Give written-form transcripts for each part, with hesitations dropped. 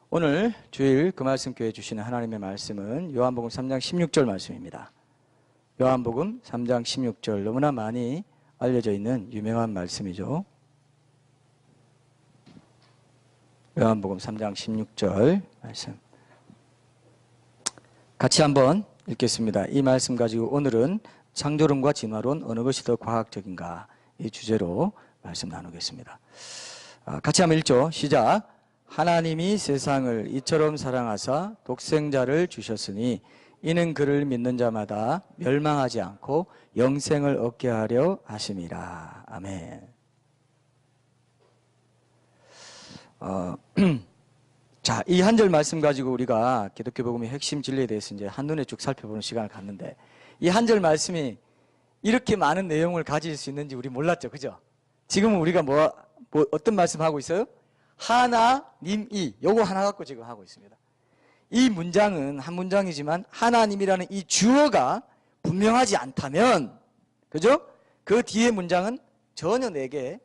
오늘 주일 그 말씀 교회 주시는 하나님의 말씀은 요한복음 3장 16절 말씀입니다. 요한복음 3장 16절 너무나 많이 알려져 있는 유명한 말씀이죠. 요한복음 3장 16절 말씀 같이 한번 읽겠습니다. 이 말씀 가지고 오늘은 창조론과 진화론 어느 것이 더 과학적인가 이 주제로 말씀 나누겠습니다. 같이 한번 읽죠. 시작. 하나님이 세상을 이처럼 사랑하사 독생자를 주셨으니 이는 그를 믿는 자마다 멸망하지 않고 영생을 얻게 하려 하심이라. 아멘. 자, 이 한 절 말씀 가지고 우리가 기독교 복음의 핵심 진리에 대해서 이제 한눈에 쭉 살펴보는 시간을 갖는데, 이 한 절 말씀이 이렇게 많은 내용을 가질 수 있는지 우리 몰랐죠, 그죠? 지금은 우리가 어떤 말씀 하고 있어요? 하나님이, 요거 하나 갖고 지금 하고 있습니다. 이 문장은 한 문장이지만 하나님이라는 이 주어가 분명하지 않다면, 그죠? 그 뒤에 문장은 전혀 내게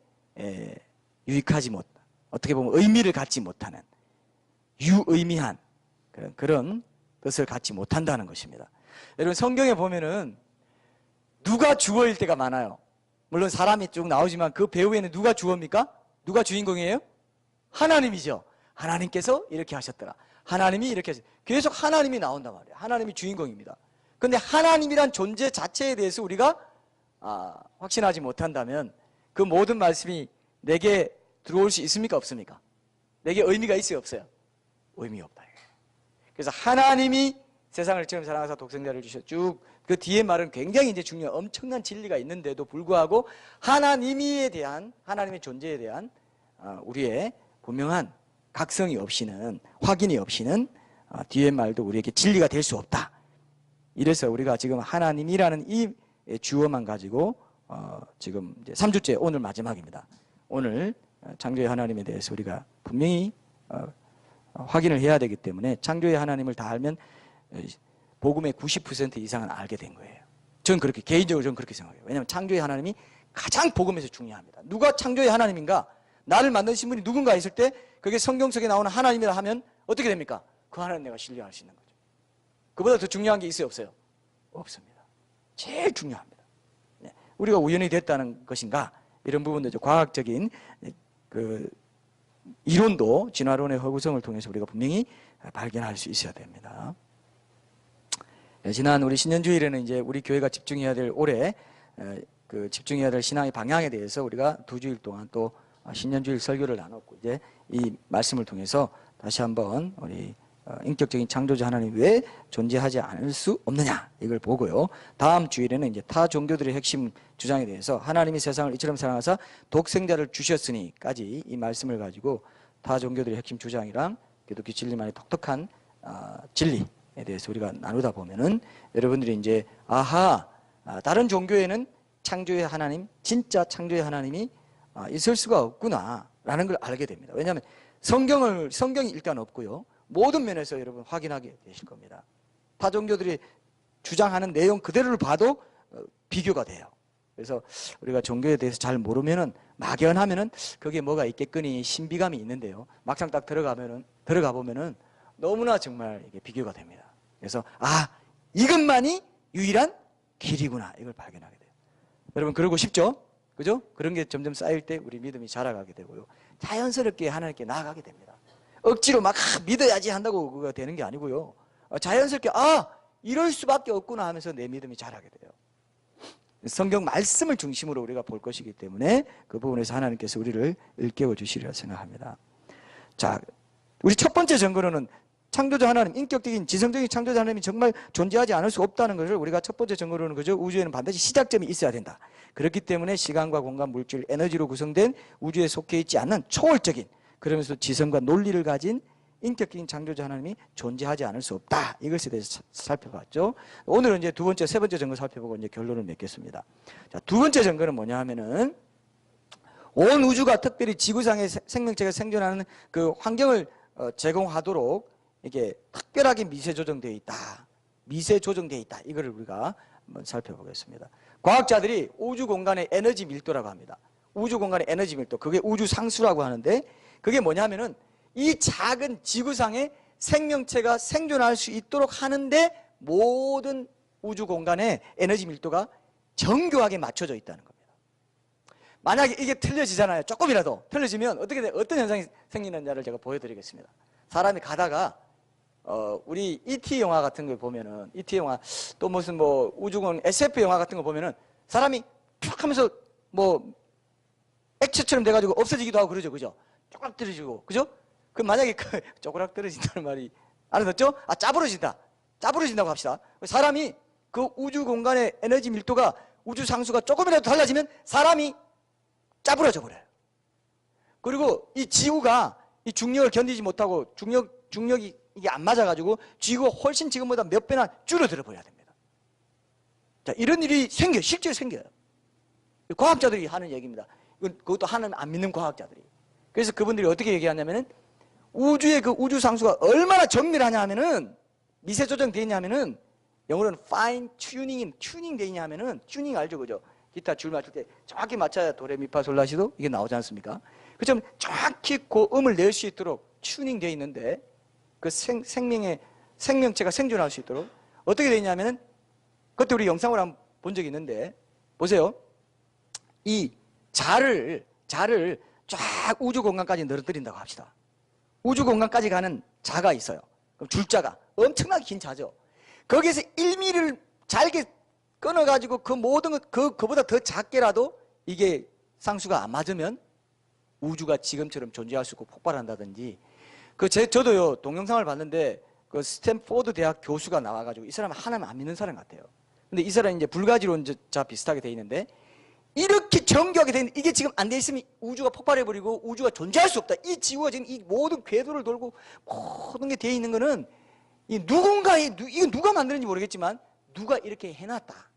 유익하지 못, 어떻게 보면 의미를 갖지 못하는, 유의미한 그런 뜻을 갖지 못한다는 것입니다. 여러분, 성경에 보면은 누가 주어일 때가 많아요. 물론 사람이 쭉 나오지만 그 배후에는 누가 주어입니까? 누가 주인공이에요? 하나님이죠. 하나님께서 이렇게 하셨더라. 하나님이 이렇게 하셨더라. 계속 하나님이 나온단 말이에요. 하나님이 주인공입니다. 그런데 하나님이란 존재 자체에 대해서 우리가 확신하지 못한다면 그 모든 말씀이 내게 들어올 수 있습니까? 없습니까? 내게 의미가 있어요? 없어요? 의미 없다. 그래서 하나님이 세상을 처음 사랑하사 독생자를 주셨, 쭉 그 뒤에 말은 굉장히 이제 중요한 엄청난 진리가 있는데도 불구하고 하나님에 대한, 하나님의 존재에 대한 우리의 분명한 각성이 없이는, 확인이 없이는 뒤에 말도 우리에게 진리가 될 수 없다. 이래서 우리가 지금 하나님이라는 이 주어만 가지고 지금 이제 3주째 오늘 마지막입니다. 오늘 창조의 하나님에 대해서 우리가 분명히 확인을 해야 되기 때문에 창조의 하나님을 다 알면 복음의 90% 이상은 알게 된 거예요. 저는 그렇게, 개인적으로 저는 그렇게 생각해요. 왜냐하면 창조의 하나님이 가장 복음에서 중요합니다. 누가 창조의 하나님인가? 나를 만드신 분이 누군가 있을 때 그게 성경 속에 나오는 하나님이라 하면 어떻게 됩니까? 그 하나님 내가 신뢰할 수 있는 거죠. 그보다 더 중요한 게 있어요? 없어요? 없습니다. 제일 중요합니다. 우리가 우연히 됐다는 것인가? 이런 부분도 과학적인 그 이론도 진화론의 허구성을 통해서 우리가 분명히 발견할 수 있어야 됩니다. 지난 우리 신년주일에는 이제 우리 교회가 집중해야 될 올해 그 집중해야 될 신앙의 방향에 대해서 우리가 2주일 동안 또 신년주일 설교를 나눴고, 이제 이 말씀을 통해서 다시 한번 우리 인격적인 창조자 하나님 왜 존재하지 않을 수 없느냐 이걸 보고요. 다음 주일에는 이제 타 종교들의 핵심 주장에 대해서 하나님이 세상을 이처럼 사랑하사 독생자를 주셨으니까지 이 말씀을 가지고 타 종교들의 핵심 주장이랑 기독교 진리만의 독특한 진리에 대해서 우리가 나누다 보면은 여러분들이 이제 다른 종교에는 창조의 하나님, 진짜 창조의 하나님이 있을 수가 없구나라는 걸 알게 됩니다. 왜냐하면 성경이 일단 없고요. 모든 면에서 여러분 확인하게 되실 겁니다. 타 종교들이 주장하는 내용 그대로를 봐도 비교가 돼요. 그래서 우리가 종교에 대해서 잘 모르면은, 막연하면은 거기에 뭐가 있겠거니 신비감이 있는데요. 막상 딱 들어가 보면은 너무나 정말 이게 비교가 됩니다. 그래서 이것만이 유일한 길이구나 이걸 발견하게 돼요. 여러분 그러고 싶죠? 그죠? 그런 게 점점 쌓일 때 우리 믿음이 자라가게 되고요. 자연스럽게 하나님께 나아가게 됩니다. 억지로 막 믿어야지 한다고 그거 되는 게 아니고요. 자연스럽게 이럴 수밖에 없구나 하면서 내 믿음이 자라게 돼요. 성경 말씀을 중심으로 우리가 볼 것이기 때문에 그 부분에서 하나님께서 우리를 일깨워 주시리라 생각합니다. 자, 우리 첫 번째 증거로는 창조자 하나님, 인격적인 지성적인 창조자 하나님이 정말 존재하지 않을 수 없다는 것을 우리가 첫 번째 증거로는, 그죠? 우주에는 반드시 시작점이 있어야 된다. 그렇기 때문에 시간과 공간, 물질, 에너지로 구성된 우주에 속해 있지 않는 초월적인, 그러면서 지성과 논리를 가진 인격적인 창조자 하나님이 존재하지 않을 수 없다. 이것에 대해서 살펴봤죠. 오늘은 이제 세 번째 증거 살펴보고 이제 결론을 맺겠습니다. 자, 두 번째 증거는 뭐냐 하면은 온 우주가 특별히 지구상의 생명체가 생존하는 그 환경을 제공하도록 이게 특별하게 미세 조정되어 있다. 미세 조정되어 있다. 이거를 우리가 한번 살펴보겠습니다. 과학자들이 우주 공간의 에너지 밀도라고 합니다. 우주 공간의 에너지 밀도, 그게 우주 상수라고 하는데, 그게 뭐냐면은 이 작은 지구상에 생명체가 생존할 수 있도록 하는데 모든 우주 공간의 에너지 밀도가 정교하게 맞춰져 있다는 겁니다. 만약에 이게 틀려지잖아요. 조금이라도 틀려지면 어떤 현상이 생기는지를 제가 보여드리겠습니다. 사람이 가다가 우리 E.T. 영화 같은 걸 보면은 E.T. 영화 또 무슨 뭐 우주공 SF 영화 같은 거 보면은 사람이 툭 하면서 뭐 액체처럼 돼가지고 없어지기도 하고 그러죠, 그죠? 쪼그락 떨어지고, 그죠? 그 만약에 그 쪼그락 떨어진다는 말이 알아듣죠? 짜부러진다고 합시다. 사람이 그 우주 공간의 에너지 밀도가 우주 상수가 조금이라도 달라지면 사람이 짜부러져 버려요. 그리고 이 지구가 이 중력을 견디지 못하고 중력이 이게 안 맞아가지고 지구가 훨씬 지금보다 몇 배나 줄어들어 버려야 됩니다. 자, 이런 일이 실제로 생겨요. 과학자들이 하는 얘기입니다. 그것도 하나님 안 믿는 과학자들이. 그래서 그분들이 어떻게 얘기하냐면은 우주의 그 우주 상수가 얼마나 정밀하냐 하면은 미세 조정되어 있냐 하면은 영어로는 fine tuning 되어 있냐 하면은 튜닝 알죠, 그죠? 기타 줄 맞출 때 정확히 맞춰야 도레미파솔라시도 이게 나오지 않습니까? 그처럼 정확히 고음을 낼 수 있도록 튜닝 되어 있는데 그 생명체가 생존할 수 있도록 어떻게 되어 있냐면은 그때 우리 영상으로 한번 본 적이 있는데 보세요. 이 자를 쫙 우주 공간까지 늘어뜨린다고 합시다. 우주 공간까지 가는 자가 있어요. 그럼 줄자가 엄청나게 긴 자죠. 거기에서 1mm를 잘게 끊어가지고 그 모든 것 그보다 더 작게라도 이게 상수가 안 맞으면 우주가 지금처럼 존재할 수 있고 폭발한다든지. 저도요 동영상을 봤는데 그 스탠포드 대학 교수가 나와가지고 이 사람은 하나님 안 믿는 사람 같아요. 근데 이 사람이 이제 불가지론자 비슷하게 돼 있는데 이렇게 정교하게 돼 있는데 이게 지금 안 돼 있으면 우주가 폭발해버리고 우주가 존재할 수 없다. 이 지구가 지금 이 모든 궤도를 돌고 모든 게 돼 있는 거는 이거 누가 만드는지 모르겠지만 누가 이렇게 해놨다.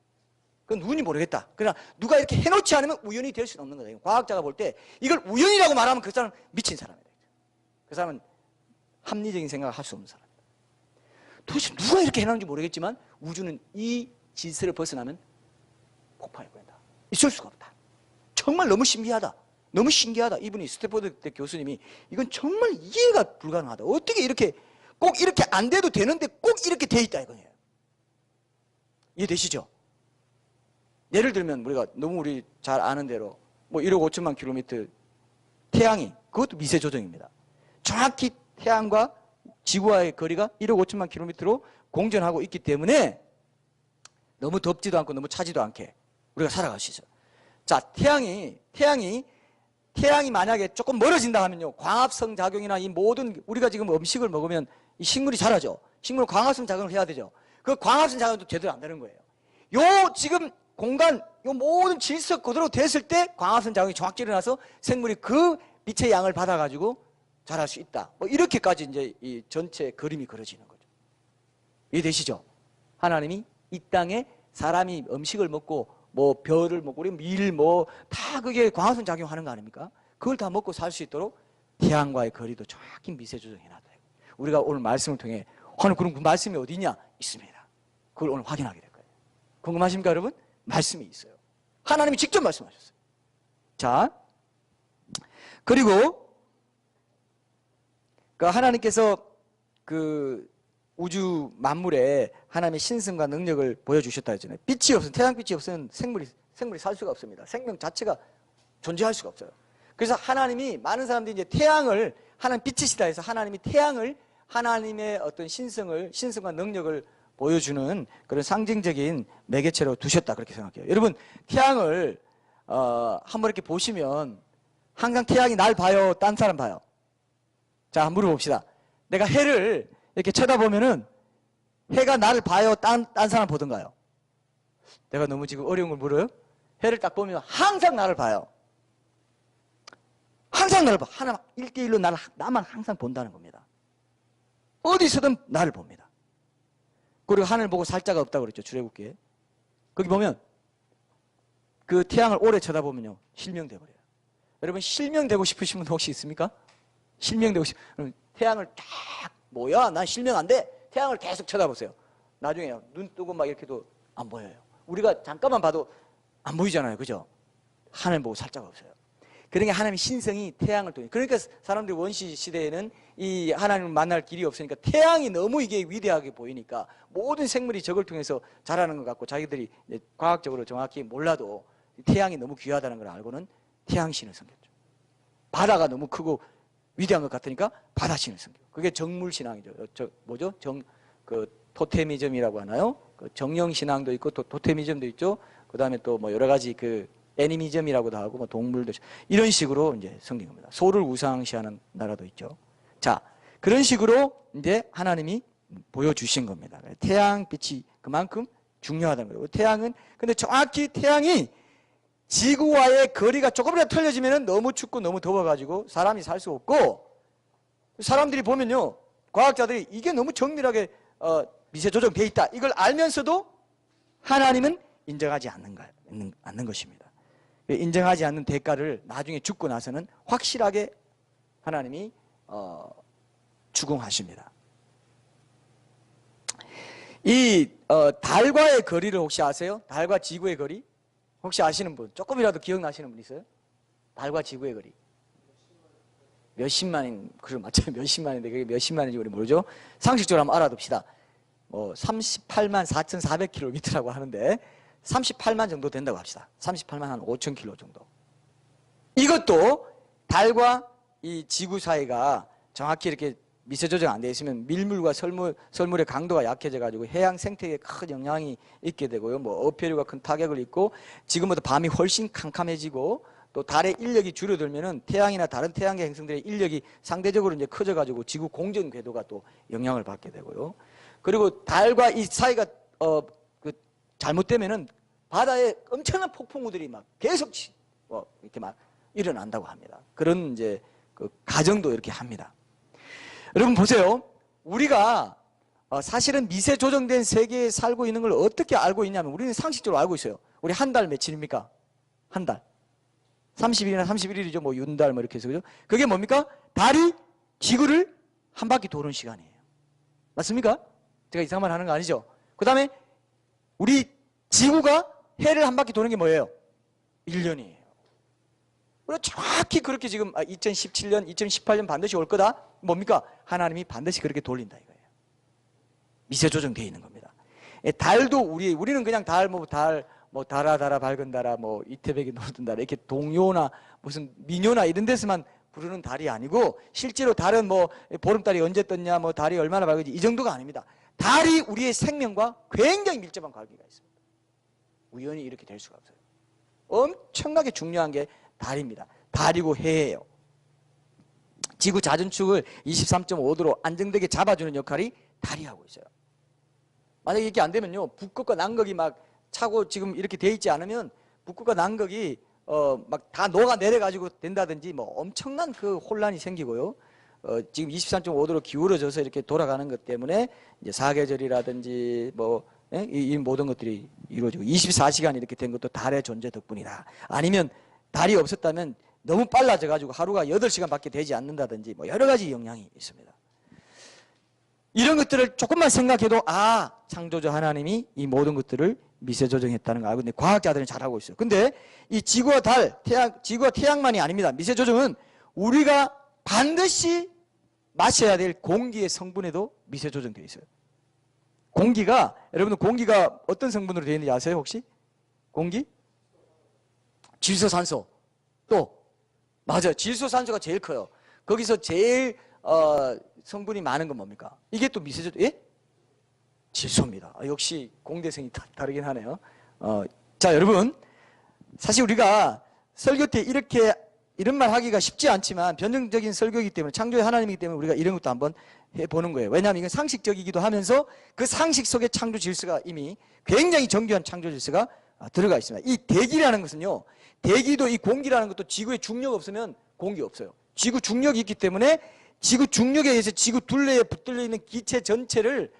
그건 누군지 모르겠다. 그러나 누가 이렇게 해놓지 않으면 우연이 될 수는 없는 거다. 과학자가 볼 때 이걸 우연이라고 말하면 그 사람은 미친 사람이다. 그 사람은 합리적인 생각을 할 수 없는 사람이다. 도대체 누가 이렇게 해놨는지 모르겠지만 우주는 이 질서를 벗어나면 폭발해버린다. 있을 수가 없다. 정말 너무 신기하다. 너무 신기하다. 이분이 스탠포드 대 교수님이 이건 정말 이해가 불가능하다. 어떻게 이렇게 꼭 이렇게 안 돼도 되는데 꼭 이렇게 돼 있다 이거예요. 이해되시죠? 예를 들면 우리 잘 아는 대로 뭐 1억 5천만 킬로미터 태양이 그것도 미세 조정입니다. 정확히 태양과 지구와의 거리가 1억 5천만 킬로미터로 공전하고 있기 때문에 너무 덥지도 않고 너무 차지도 않게 우리가 살아갈 수 있어요. 자, 태양이 만약에 조금 멀어진다 하면요. 광합성 작용이나 이 모든 우리가 지금 음식을 먹으면 이 식물이 자라죠. 식물은 광합성 작용을 해야 되죠. 그 광합성 작용도 제대로 안 되는 거예요. 지금 공간, 모든 질서 그대로 됐을 때 광합성 작용이 정확히 일어나서 생물이 그 빛의 양을 받아가지고 자랄 수 있다. 뭐 이렇게까지 이제 이 전체 그림이 그려지는 거죠. 이해되시죠? 하나님이 이 땅에 사람이 음식을 먹고 뭐 벼를 먹고 우리 밀 다 그게 광합성 작용하는 거 아닙니까? 그걸 다 먹고 살 수 있도록 태양과의 거리도 정확히 미세 조정해놨다. 우리가 오늘 말씀을 통해 그럼 그 말씀이 어디 있냐? 있습니다. 그걸 오늘 확인하게 될 거예요. 궁금하십니까 여러분? 말씀이 있어요. 하나님이 직접 말씀하셨어요. 자, 그리고 하나님께서 그 우주 만물에 하나님의 신성과 능력을 보여주셨다 했잖아요. 빛이 없으면 태양빛이 없으면 생물이 살 수가 없습니다. 생명 자체가 존재할 수가 없어요. 그래서 하나님이 많은 사람들이 이제 태양을 하나님 빛이시다 해서 하나님이 태양을 하나님의 어떤 신성과 능력을 보여주는 그런 상징적인 매개체로 두셨다 그렇게 생각해요. 여러분 태양을 한번 이렇게 보시면 항상 태양이 날 봐요? 딴 사람 봐요? 자, 한번 물어봅시다. 내가 해를 이렇게 쳐다보면은 해가 나를 봐요? 딴 사람 보던가요? 내가 너무 지금 어려운 걸 물어요? 해를 딱 보면 항상 나를 봐요. 항상 나를 봐. 하나 1대1로 나만 항상 본다는 겁니다. 어디서든 나를 봅니다. 그리고 하늘 보고 살자가 없다고 그랬죠. 출애굽기에. 거기 보면 그 태양을 오래 쳐다보면요. 실명돼 버려요. 여러분 실명되고 싶으신 분 혹시 있습니까? 실명되고 태양을 쫙 뭐야 난 실명 안 돼. 태양을 계속 쳐다보세요. 나중에 눈 뜨고 막 이렇게도 안 보여요. 우리가 잠깐만 봐도 안 보이잖아요. 그죠? 하늘 보고 살자가 없어요. 그러니까 하나님의 신성이 태양을 통해. 그러니까 사람들이 원시 시대에는 이 하나님을 만날 길이 없으니까 태양이 너무 이게 위대하게 보이니까 모든 생물이 저걸 통해서 자라는 것 같고 자기들이 과학적으로 정확히 몰라도 태양이 너무 귀하다는 걸 알고는 태양신을 섬겼죠. 바다가 너무 크고 위대한 것 같으니까 바다신을 섬겨. 그게 정물신앙이죠. 뭐죠? 토테미즘이라고 하나요? 그 정령신앙도 있고 또 토테미즘도 있죠. 그 다음에 또 뭐 여러 가지 그 애니미즘이라고도 하고 뭐 동물도 이런 식으로 이제 섬긴 겁니다. 소를 우상시하는 나라도 있죠. 자, 그런 식으로 이제 하나님이 보여주신 겁니다. 태양빛이 그만큼 중요하다는 거예요. 태양은 근데 정확히 태양이 지구와의 거리가 조금이라도 틀려지면 너무 춥고 너무 더워가지고 사람이 살 수 없고 사람들이 보면요, 과학자들이 이게 너무 정밀하게 미세 조정되어 있다 이걸 알면서도 하나님은 인정하지 않는 것입니다. 인정하지 않는 대가를 나중에 죽고 나서는 확실하게 하나님이 추궁하십니다. 이 달과의 거리를 혹시 아세요? 달과 지구의 거리? 혹시 아시는 분? 조금이라도 기억나시는 분 있어요? 달과 지구의 거리. 몇십만인, 그럼 맞죠? 몇십만인데 그게 몇십만인지 우리 모르죠? 상식적으로 한번 알아둡시다. 38만 4,400km라고 하는데 38만 정도 된다고 합시다. 38만 한 5,000km 정도. 이것도 달과 이 지구 사이가 정확히 이렇게 미세 조정 안 돼 있으면 밀물과 설물의 강도가 약해져 가지고 해양 생태계에 큰 영향이 있게 되고요. 뭐 어패류가 큰 타격을 입고 지금보다 밤이 훨씬 캄캄해지고 또 달의 인력이 줄어들면은 태양이나 다른 태양계 행성들의 인력이 상대적으로 이제 커져 가지고 지구 공전 궤도가 또 영향을 받게 되고요. 그리고 달과 이 사이가 잘못되면은 바다에 엄청난 폭풍우들이 막 계속 이렇게 막 일어난다고 합니다. 그런 이제 그 가정도 이렇게 합니다. 여러분 보세요. 우리가 사실은 미세 조정된 세계에 살고 있는 걸 어떻게 알고 있냐면 우리는 상식적으로 알고 있어요. 우리 한 달 며칠입니까? 한 달. 30일이나 31일이죠. 뭐 윤달 뭐 이렇게 해서 그죠? 그게 뭡니까? 달이 지구를 한 바퀴 도는 시간이에요. 맞습니까? 제가 이상한 말 하는 거 아니죠? 그 다음에 우리 지구가 해를 한 바퀴 도는 게 뭐예요? 1년이에요. 우리가 정확히 그렇게 지금 2017년, 2018년 반드시 올 거다? 뭡니까? 하나님이 반드시 그렇게 돌린다 이거예요. 미세 조정되어 있는 겁니다. 달도 우리는 그냥 달아 밝은 달아 뭐 이태백이 노르던 달 이렇게 동요나 무슨 민요나 이런 데서만 부르는 달이 아니고 실제로 달은 뭐 보름달이 언제 떴냐 뭐 달이 얼마나 밝은지 이 정도가 아닙니다. 달이 우리의 생명과 굉장히 밀접한 관계가 있습니다. 우연히 이렇게 될 수가 없어요. 엄청나게 중요한 게 달입니다. 달이고 해예요. 지구 자전축을 23.5도로 안정되게 잡아주는 역할이 달이 하고 있어요. 만약에 이렇게 안 되면요, 북극과 남극이 막 차고 지금 이렇게 돼 있지 않으면 북극과 남극이 막 다 녹아 내려가지고 된다든지 뭐 엄청난 그 혼란이 생기고요. 지금 23.5도로 기울어져서 이렇게 돌아가는 것 때문에 이제 사계절이라든지 뭐 이 모든 것들이 이루어지고 24시간 이렇게 된 것도 달의 존재 덕분이다. 아니면 달이 없었다면 너무 빨라져 가지고 하루가 8시간밖에 되지 않는다든지 뭐 여러 가지 영향이 있습니다. 이런 것들을 조금만 생각해도 창조주 하나님이 이 모든 것들을 미세 조정했다는 거 알고 있는데 과학자들은 잘 알고 있어요. 근데 이 지구와 달, 지구와 태양만이 아닙니다. 미세 조정은 우리가 반드시 마셔야 될 공기의 성분에도 미세 조정되어 있어요. 공기가, 여러분들 공기가 어떤 성분으로 되어 있는지 아세요 혹시? 공기? 질소산소. 또 맞아요. 질소산소가 제일 커요. 거기서 제일 성분이 많은 건 뭡니까? 이게 또 미세 조정, 예? 질소입니다. 역시 공대생이 다르긴 하네요. 자, 여러분, 사실 우리가 설교 때 이런 말 하기가 쉽지 않지만 변증적인 설교이기 때문에 창조의 하나님이기 때문에 우리가 이런 것도 한번 해보는 거예요. 왜냐하면 이건 상식적이기도 하면서 그 상식 속에 창조 질서가 이미 굉장히 정교한 창조 질서가 들어가 있습니다. 이 대기라는 것은요, 대기도 이 공기라는 것도 지구에 중력 없으면 공기 없어요. 지구 중력이 있기 때문에 지구 중력에 의해서 지구 둘레에 붙들려 있는 기체 전체를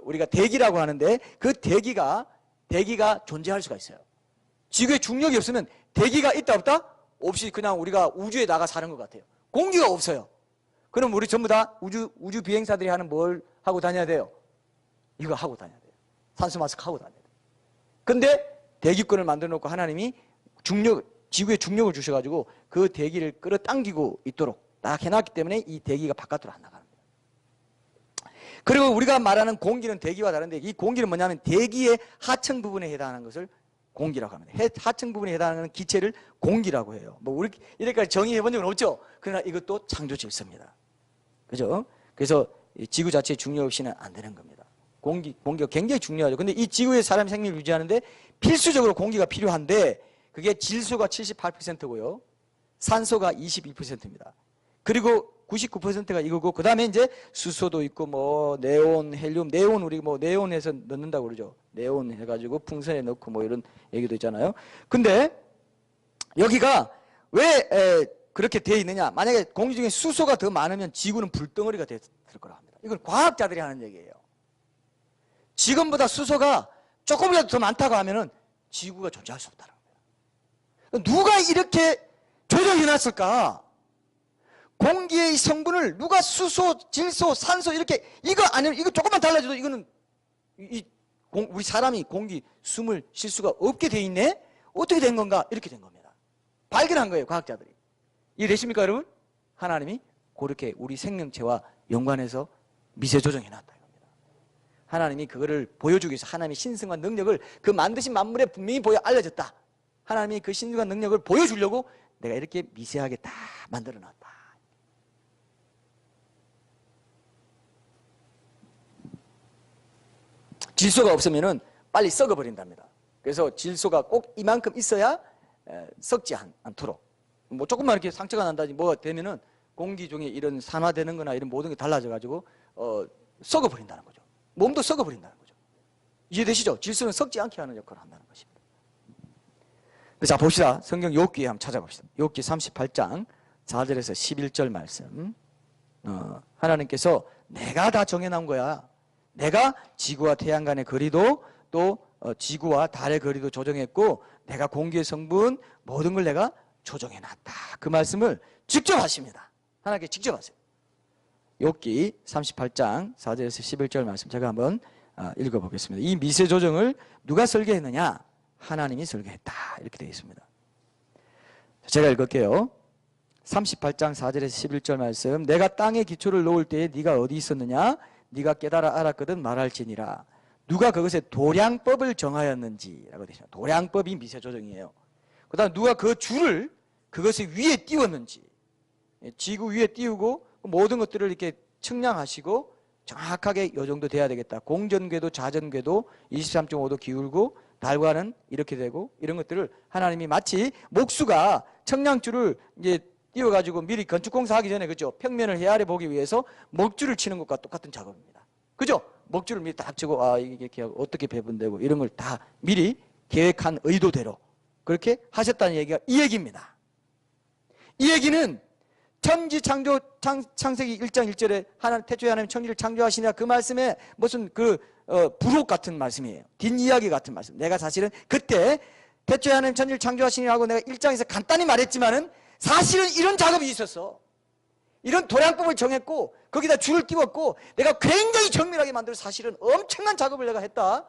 우리가 대기라고 하는데 그 대기가 존재할 수가 있어요. 지구에 중력이 없으면 대기가 있다 없다? 없이 그냥 우리가 우주에 나가 사는 것 같아요. 공기가 없어요. 그럼 우리 전부 다 우주 비행사들이 하는 뭘 하고 다녀야 돼요? 이거 하고 다녀야 돼요. 산소 마스크 하고 다녀야 돼요. 근데 대기권을 만들어 놓고 하나님이 지구에 중력을 주셔가지고 그 대기를 끌어당기고 있도록 딱 해놨기 때문에 이 대기가 바깥으로 안 나가는 거예요. 그리고 우리가 말하는 공기는 대기와 다른데 이 공기는 뭐냐면 대기의 하층 부분에 해당하는 것을 공기라고 합니다. 하층 부분에 해당하는 기체를 공기라고 해요. 뭐 우리 이렇게까지 정의해 본 적은 없죠. 그러나 이것도 창조 질서입니다. 그죠? 그래서 지구 자체의 중력 없이는 안 되는 겁니다. 공기가 굉장히 중요하죠. 근데 이 지구에 사람 생명을 유지하는데 필수적으로 공기가 필요한데 그게 질소가 78%고요. 산소가 22%입니다. 그리고 99%가 이거고 그 다음에 이제 수소도 있고 뭐 네온, 헬륨, 네온 우리 뭐 네온해서 넣는다고 그러죠. 네온 해가지고 풍선에 넣고 뭐 이런 얘기도 있잖아요. 근데 여기가 왜 그렇게 돼 있느냐? 만약에 공기 중에 수소가 더 많으면 지구는 불덩어리가 됐을 거라고 합니다. 이건 과학자들이 하는 얘기예요. 지금보다 수소가 조금이라도 더 많다고 하면은 지구가 존재할 수 없다는 거예요. 누가 이렇게 조정해놨을까? 공기의 성분을 누가 수소, 질소, 산소 이렇게 이거 아니면 이거 조금만 달라져도 이거는 우리 사람이 공기 숨을 쉴 수가 없게 돼 있네? 어떻게 된 건가? 이렇게 된 겁니다. 발견한 거예요, 과학자들이. 이해되십니까, 여러분? 하나님이 그렇게 우리 생명체와 연관해서 미세 조정해놨다. 하나님이 그거를 보여주기 위해서 하나님의 신성한 능력을 그 만드신 만물에 분명히 알려졌다. 하나님이 그 신성한 능력을 보여주려고 내가 이렇게 미세하게 다 만들어놨다. 질소가 없으면은 빨리 썩어버린답니다. 그래서 질소가 꼭 이만큼 있어야 썩지 않도록. 뭐 조금만 이렇게 상처가 난다든지 뭐가 되면은 공기 중에 이런 산화되는 거나 이런 모든 게 달라져가지고 썩어버린다는 거죠. 몸도 썩어버린다는 거죠. 이해되시죠? 질소는 썩지 않게 하는 역할을 한다는 것입니다. 자, 봅시다. 성경 욥기에 한번 찾아봅시다. 욥기 38장 4절에서 11절 말씀. 하나님께서 내가 다 정해놓은 거야. 내가 지구와 태양 간의 거리도 또 지구와 달의 거리도 조정했고 내가 공기의 성분 모든 걸 내가 조정해놨다. 그 말씀을 직접 하십니다. 하나님께 직접 하세요. 욥기 38장 4절에서 11절 말씀 제가 한번 읽어보겠습니다. 이 미세 조정을 누가 설계했느냐? 하나님이 설계했다. 이렇게 되어 있습니다. 제가 읽을게요. 38장 4절에서 11절 말씀. 내가 땅에 기초를 놓을 때에 네가 어디 있었느냐? 네가 깨달아 알았거든 말할지니라. 누가 그것에 도량법을 정하였는지라고 되어 있습니다. 도량법이 미세 조정이에요. 그 다음 누가 그 줄을 그것을 위에 띄웠는지. 지구 위에 띄우고 모든 것들을 이렇게 측량하시고 정확하게 이 정도 돼야 되겠다. 공전궤도 자전궤도 23.5도 기울고 달과는 이렇게 되고 이런 것들을 하나님이 마치 목수가 청량줄을 이제 띄워가지고 미리 건축공사 하기 전에 그죠? 평면을 헤아려 보기 위해서 먹줄을 치는 것과 똑같은 작업입니다. 그죠? 먹줄을 미리 딱 치고 이게 이렇게 어떻게 배분되고 이런 걸 다 미리 계획한 의도대로 그렇게 하셨다는 얘기가 이 얘기입니다. 이 얘기는 천지 창조 창세기 1장 1절에 태초에 하나님 천지를 창조하시냐 그 말씀에 무슨 부록 같은 말씀이에요. 뒷이야기 같은 말씀. 내가 사실은 그때 태초에 하나님 천지를 창조하시냐고 내가 1장에서 간단히 말했지만은 사실은 이런 작업이 있었어. 이런 도량법을 정했고 거기다 줄을 띄웠고 내가 굉장히 정밀하게 만들어서 사실은 엄청난 작업을 내가 했다.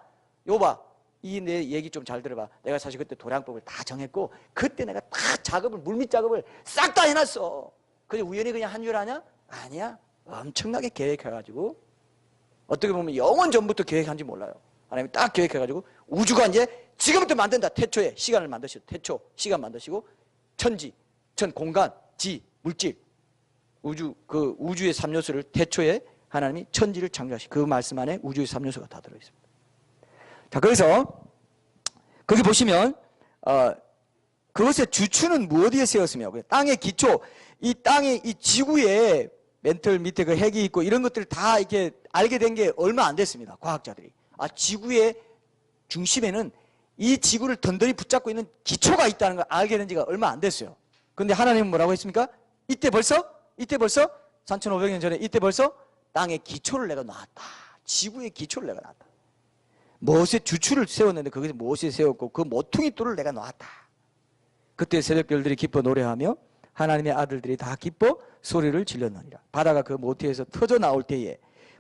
요봐. 이 내 얘기 좀 잘 들어봐. 내가 사실 그때 도량법을 다 정했고 그때 내가 다 작업을 물밑 작업을 싹 다 해놨어. 그냥 우연히 그냥 한 줄 아냐? 아니야. 엄청나게 계획해가지고 어떻게 보면 영원 전부터 계획한지 몰라요. 하나님이 딱 계획해가지고 우주가 이제 지금부터 만든다. 태초에 시간을 만드시고 태초 시간 만드시고 천지, 공간, 지, 물질 우주의 3요소를 태초에 하나님이 천지를 창조하시 그 말씀 안에 우주의 3요소가 다 들어있습니다. 자, 그래서 거기 보시면 그것의 주추는 무엇에 세웠으며 땅의 기초 이 땅의 이 지구에 맨틀 밑에 그 핵이 있고 이런 것들을 다 이렇게 알게 된 게 얼마 안 됐습니다. 과학자들이 지구의 중심에는 이 지구를 던던히 붙잡고 있는 기초가 있다는 걸 알게 된 지가 얼마 안 됐어요. 근데 하나님은 뭐라고 했습니까? 이때 벌써 3500년 전에 이때 벌써 땅의 기초를 내가 놨다. 지구의 기초를 내가 놨다. 무엇의 주추를 세웠는데 거기서 무엇을 세웠고 그 모퉁이 돌을 내가 놨다. 그때 새벽별들이 기뻐 노래하며 하나님의 아들들이 다 기뻐 소리를 질렀느니라. 바다가 그 모티에서 터져 나올 때에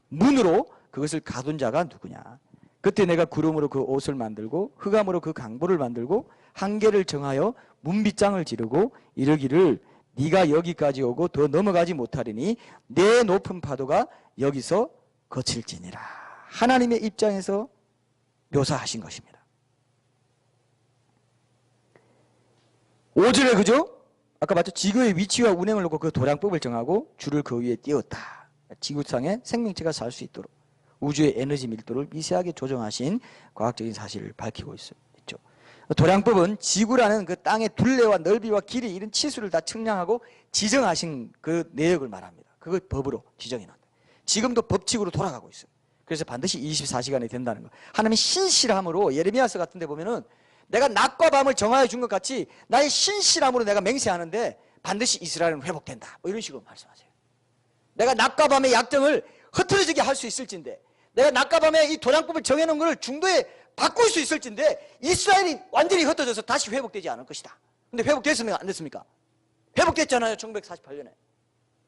문으로 그것을 가둔 자가 누구냐. 그때 내가 구름으로 그 옷을 만들고 흑암으로 그 강보를 만들고 한계를 정하여 문빗장을 지르고 이르기를 네가 여기까지 오고 더 넘어가지 못하리니 내 높은 파도가 여기서 거칠지니라. 하나님의 입장에서 묘사하신 것입니다. 5절에 그죠? 아까 봤죠? 지구의 위치와 운행을 놓고 그 도량법을 정하고 줄을 그 위에 띄웠다. 지구상에 생명체가 살 수 있도록 우주의 에너지 밀도를 미세하게 조정하신 과학적인 사실을 밝히고 있죠. 도량법은 지구라는 그 땅의 둘레와 넓이와 길이 이런 치수를 다 측량하고 지정하신 그 내역을 말합니다. 그걸 법으로 지정해 놨다. 지금도 법칙으로 돌아가고 있어요. 그래서 반드시 24시간이 된다는 거. 하나님의 신실함으로 예레미야서 같은 데 보면은 내가 낮과 밤을 정하여 준 것 같이 나의 신실함으로 내가 맹세하는데 반드시 이스라엘은 회복된다. 뭐 이런 식으로 말씀하세요. 내가 낮과 밤의 약정을 흐트러지게 할 수 있을진데, 내가 낮과 밤에 이 도량법을 정해놓은 것을 중도에 바꿀 수 있을진데 이스라엘이 완전히 흩어져서 다시 회복되지 않을 것이다. 근데 회복됐습니까? 안 됐습니까? 회복됐잖아요. 1948년에.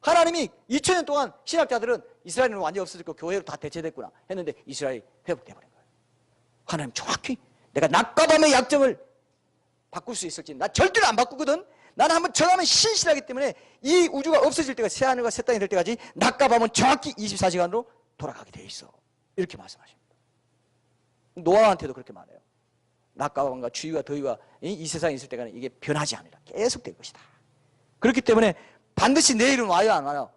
하나님이 2000년 동안 신학자들은 이스라엘은 완전히 없어졌고 교회로 다 대체됐구나 했는데 이스라엘이 회복돼버린 거예요. 하나님 정확히 내가 낮과 밤의 약정을 바꿀 수 있을지, 나 절대로 안 바꾸거든. 나는 한번 정하면 신실하기 때문에 이 우주가 없어질 때가 새 하늘과 새 땅이 될 때까지 낮과 밤은 정확히 24시간으로 돌아가게 돼 있어. 이렇게 말씀하십니다. 노아한테도 그렇게 말해요. 낮과 밤과 추위와 더위와 이 세상에 있을 때가 이게 변하지 않으라. 계속 될 것이다. 그렇기 때문에 반드시 내일은 와요, 안 와요?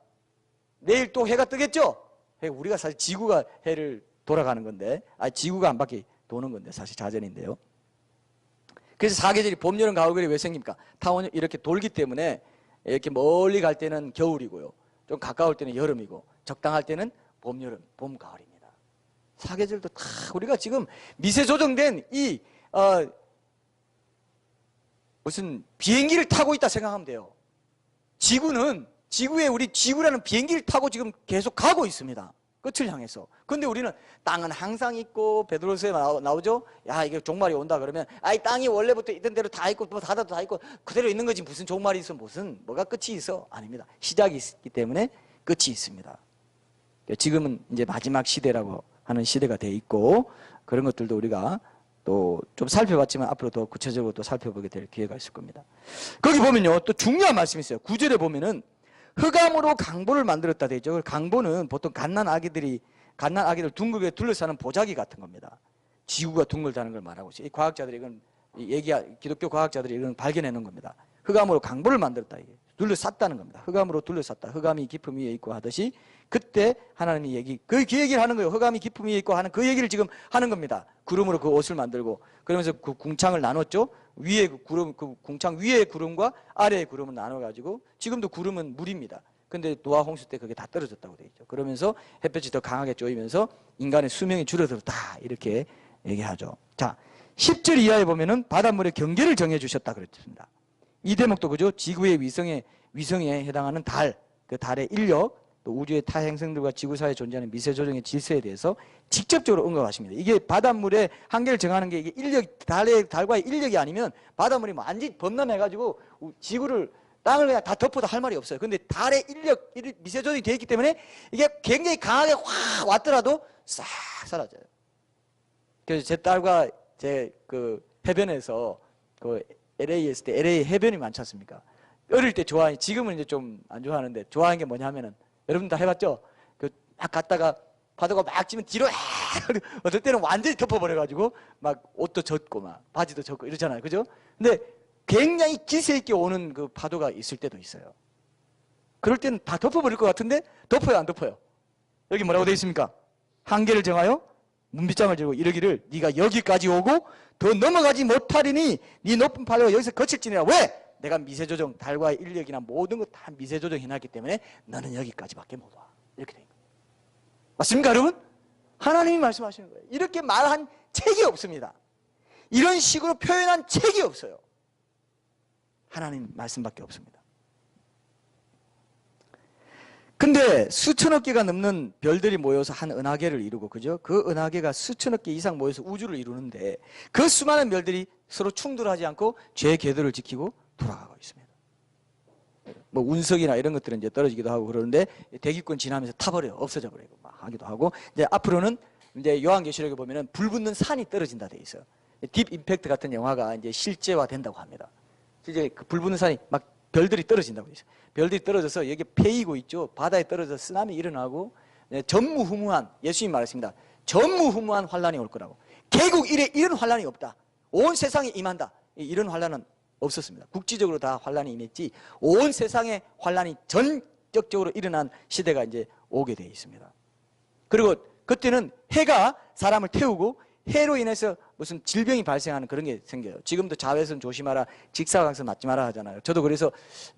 내일 또 해가 뜨겠죠? 우리가 사실 지구가 해를 돌아가는 건데, 지구가 한 바퀴 도는 건데 사실 자전인데요. 그래서 사계절이 봄, 여름, 가을, 겨울이 왜 생깁니까? 타원이 이렇게 돌기 때문에 이렇게 멀리 갈 때는 겨울이고요. 좀 가까울 때는 여름이고 적당할 때는 봄, 여름, 봄, 가을입니다. 사계절도 다 우리가 지금 미세 조정된 이 무슨 비행기를 타고 있다 생각하면 돼요. 지구에 우리 지구라는 비행기를 타고 지금 계속 가고 있습니다. 끝을 향해서. 근데 우리는 땅은 항상 있고, 베드로서에 나오죠? 야, 이게 종말이 온다 그러면, 이 땅이 원래부터 있던 대로 다 있고, 뭐 바다도 다 있고, 그대로 있는 거지. 무슨 종말이 있어? 뭐가 끝이 있어? 아닙니다. 시작이 있기 때문에 끝이 있습니다. 지금은 이제 마지막 시대라고 하는 시대가 돼 있고, 그런 것들도 우리가 또 좀 살펴봤지만 앞으로 더 구체적으로 또 살펴보게 될 기회가 있을 겁니다. 거기 보면요, 또 중요한 말씀이 있어요. 9절에 보면은 흑암으로 강보를 만들었다 되죠. 강보는 보통 갓난 아기들 둥글게 둘러싸는 보자기 같은 겁니다. 지구가 둥글다는 걸 말하고 있어요. 이 과학자들이 이건 기독교 과학자들이 이건 발견해놓은 겁니다. 흑암으로 강보를 만들었다, 이게 둘러쌌다는 겁니다. 흑암으로 둘러쌌다. 흑암이 깊음 위에 있고 하듯이 그때 하나님이 그 얘기를 하는 거예요. 흑암이 깊음 위에 있고 하는 그 얘기를 지금 하는 겁니다. 구름으로 그 옷을 만들고 그러면서 그 궁창을 나눴죠. 위에 그 구름, 그 궁창 위의 구름과 아래의 구름을 나눠가지고 지금도 구름은 물입니다. 근데 노아 홍수 때 그게 다 떨어졌다고 돼 있죠. 그러면서 햇볕이 더 강하게 쪼이면서 인간의 수명이 줄어들었다 이렇게 얘기하죠. 자, 10절 이하에 보면은 바닷물의 경계를 정해 주셨다 그랬습니다. 이 대목도 그죠? 지구의 위성에 해당하는 그 달의 인력, 또 우주의 타 행성들과 지구사에 존재하는 미세 조정의 질서에 대해서 직접적으로 언급하십니다. 이게 바닷물의 한계를 정하는 게 이게 달과의 인력이 아니면 바닷물이 완전히 범람해가지고 지구를 땅을 그냥 다 덮어도 할 말이 없어요. 근데 달의 인력, 미세 조정이 되어 있기 때문에 이게 굉장히 강하게 확 왔더라도 싹 사라져요. 그래서 제 딸과 제 그 해변에서 그 LA에 있을 때 LA 해변이 많지 않습니까? 어릴 때 지금은 이제 좀 안 좋아하는데 좋아하는 게 뭐냐면은 여러분 다 해봤죠? 막 갔다가 파도가 막 치면 뒤로 어떨 때는 완전히 덮어버려가지고 막 옷도 젖고 막 바지도 젖고 이러잖아요. 그죠? 근데 굉장히 기세 있게 오는 그 파도가 있을 때도 있어요. 그럴 때는 다 덮어버릴 것 같은데 덮어요, 안 덮어요? 여기 뭐라고 되어 있습니까? 한계를 정하여 문빗장을 지르고 이르기를 네가 여기까지 오고 더 넘어가지 못하리니 네 높은 파도가 여기서 거칠지니라. 왜? 내가 미세조정, 달과의 인력이나 모든 것 다 미세조정 해놨기 때문에 너는 여기까지밖에 못 와. 이렇게 된 거예요. 맞습니까, 여러분? 하나님이 말씀하시는 거예요. 이렇게 말한 책이 없습니다. 이런 식으로 표현한 책이 없어요. 하나님 말씀밖에 없습니다. 근데 수천억 개가 넘는 별들이 모여서 한 은하계를 이루고, 그죠? 그 은하계가 수천억 개 이상 모여서 우주를 이루는데 그 수많은 별들이 서로 충돌하지 않고 제 궤도를 지키고 돌아가고 있습니다. 뭐 운석이나 이런 것들은 이제 떨어지기도 하고 그러는데 대기권 지나면서 타버려요. 없어져 버리고 막 하기도 하고, 이제 앞으로는 이제 요한계시록에 보면은 불 붙는 산이 떨어진다 돼 있어요. 딥 임팩트 같은 영화가 이제 실제화 된다고 합니다. 이제 그 불 붙는 산이 막 별들이 떨어진다고 했어요. 별들이 떨어져서 여기 패이고 있죠. 바다에 떨어져 쓰나미 일어나고 전무후무한, 예수님 말했습니다. 전무후무한 환란이 올 거라고. 개국 이래 이런 환란이 없다. 온 세상에 임한다. 이런 환란은 없었습니다. 국지적으로 다 환란이 임했지 온 세상에 환란이 전격적으로 일어난 시대가 이제 오게 되어 있습니다. 그리고 그때는 해가 사람을 태우고 해로 인해서 무슨 질병이 발생하는 그런 게 생겨요. 지금도 자외선 조심하라, 직사광선 맞지 마라 하잖아요. 저도 그래서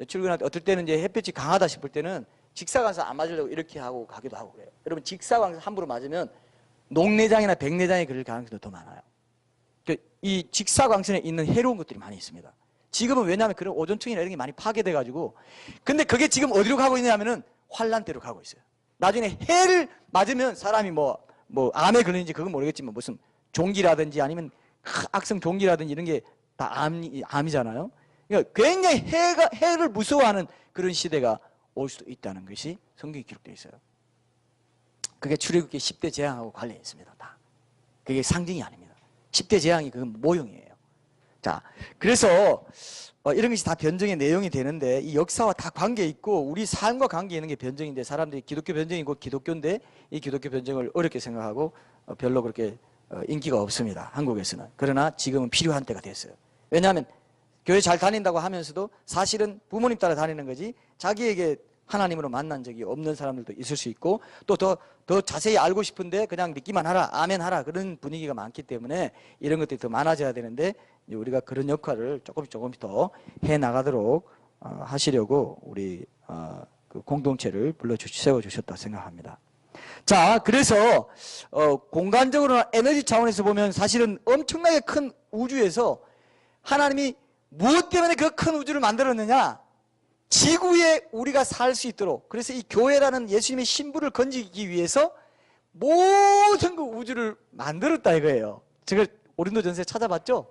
출근할 때 어떨 때는 이제 햇볕이 강하다 싶을 때는 직사광선 안 맞으려고 이렇게 하고 가기도 하고 그래요. 여러분 직사광선 함부로 맞으면 녹내장이나 백내장이 걸릴 가능성도 더 많아요. 이 직사광선에 있는 해로운 것들이 많이 있습니다. 지금은 왜냐하면 그런 오존층이나 이런 게 많이 파괴돼 가지고, 근데 그게 지금 어디로 가고 있냐면은 환란대로 가고 있어요. 나중에 해를 맞으면 사람이 뭐 암에 걸리는지 그건 모르겠지만 무슨 종기라든지 아니면 악성 종기라든지 이런 게 다 암이잖아요. 그러니까 굉장히 해를 무서워하는 그런 시대가 올 수도 있다는 것이 성경에 기록되어 있어요. 그게 출애굽기 10대 재앙하고 관련이 있습니다. 다. 그게 상징이 아닙니다. 10대 재앙이 그건 모형이에요. 자, 그래서 이런 것이 다 변증의 내용이 되는데 이 역사와 다 관계 있고 우리 삶과 관계 있는 게 변증인데 사람들이 기독교 변증이고 기독교인데 이 기독교 변증을 어렵게 생각하고 별로 그렇게 인기가 없습니다. 한국에서는. 그러나 지금은 필요한 때가 됐어요. 왜냐하면 교회 잘 다닌다고 하면서도 사실은 부모님 따라 다니는 거지 자기에게 하나님으로 만난 적이 없는 사람들도 있을 수 있고 또 더 자세히 알고 싶은데 그냥 믿기만 하라, 아멘 하라 그런 분위기가 많기 때문에 이런 것들이 더 많아져야 되는데 우리가 그런 역할을 조금씩 더 해나가도록 하시려고 우리 그 공동체를 세워주셨다 생각합니다. 자, 그래서 공간적으로나 에너지 차원에서 보면 사실은 엄청나게 큰 우주에서 하나님이 무엇 때문에 그 큰 우주를 만들었느냐? 지구에 우리가 살 수 있도록. 그래서 이 교회라는 예수님의 신부를 건지기 위해서 모든 그 우주를 만들었다 이거예요. 제가 고린도전서에 찾아봤죠?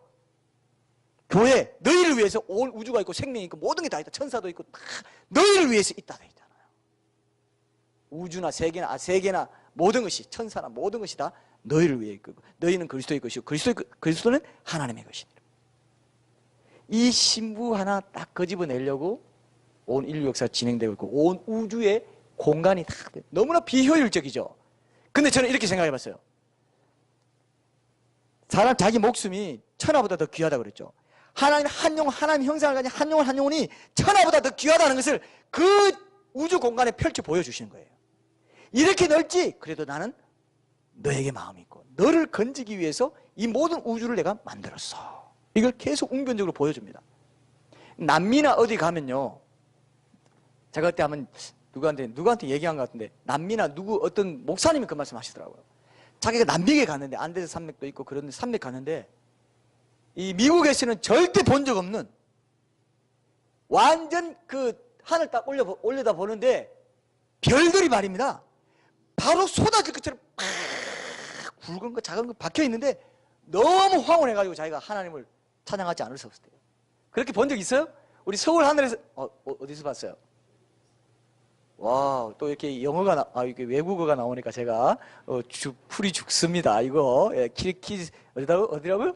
교회, 너희를 위해서 온 우주가 있고 생명이 있고 모든 게 다 있다. 천사도 있고 다 너희를 위해서 있다 돼 있잖아요. 우주나 세계나 모든 것이, 천사나 모든 것이 다 너희를 위해 있고 너희는 그리스도의 것이고 그리스도는 하나님의 것이니라. 이 신부 하나 딱 거집어내려고 온 인류 역사가 진행되고 있고 온 우주의 공간이 다 너무나 비효율적이죠. 근데 저는 이렇게 생각해 봤어요. 사람 자기 목숨이 천하보다 더 귀하다고 그랬죠. 하나님 한 영혼, 하나님 형상을 가진 한 영혼이 천하보다 더 귀하다는 것을 그 우주 공간에 펼쳐 보여주시는 거예요. 이렇게 넓지? 그래도 나는 너에게 마음이 있고 너를 건지기 위해서 이 모든 우주를 내가 만들었어. 이걸 계속 웅변적으로 보여줍니다. 남미나 어디 가면요, 제가 그때 한번 누구한테 얘기한 것 같은데 남미나 어떤 목사님이 그 말씀 하시더라고요. 자기가 남미에 갔는데 안데스 산맥도 있고 그런 산맥 갔는데 이 미국에서는 절대 본 적 없는 완전 그 하늘 딱 올려다 보는데 별들이 말입니다. 바로 쏟아질 것처럼 팍 굵은 거 작은 거 박혀 있는데 너무 황홀해가지고 자기가 하나님을 찬양하지 않을 수 없었대요. 그렇게 본 적 있어요? 우리 서울 하늘에서 어디서 봤어요? 와, 또 이렇게 이렇게 외국어가 나오니까 제가 풀이 죽습니다. 이거 키르키즈 어디라고요?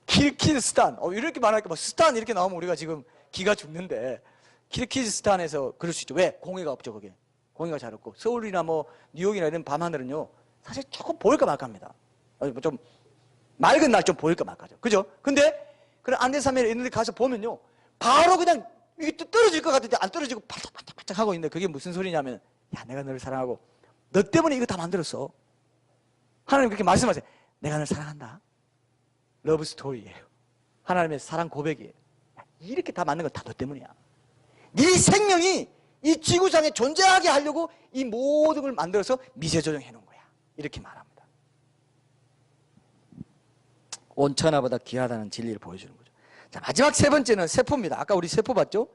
키르키즈스탄. 이렇게 말하니까 스탄 이렇게 나오면 우리가 지금 기가 죽는데 키르키즈스탄에서 그럴 수 있죠. 왜? 공해가 없죠. 거기에 공해가 잘 없고 서울이나 뭐 뉴욕이나 이런 밤하늘은요 사실 조금 보일까 말까합니다. 좀 맑은 날 좀 보일까 말까죠. 그죠? 근데 그런 안데산면에 있는 데 가서 보면요 바로 그냥 이게 떨어질 것 같은데 안 떨어지고 팔짝팔짝 하고 있는데 그게 무슨 소리냐면 야, 내가 너를 사랑하고 너 때문에 이거 다 만들었어. 하나님 그렇게 말씀하세요. 내가 너를 사랑한다. 러브 스토리예요. 하나님의 사랑 고백이에요. 야, 이렇게 다 만든 건 다 너 때문이야. 네 생명이 이 지구상에 존재하게 하려고 이 모든 걸 만들어서 미세 조정해 놓은 거야. 이렇게 말합니다. 온 천하보다 귀하다는 진리를 보여주는 거죠. 자, 마지막 세 번째는 세포입니다. 아까 우리 세포 봤죠?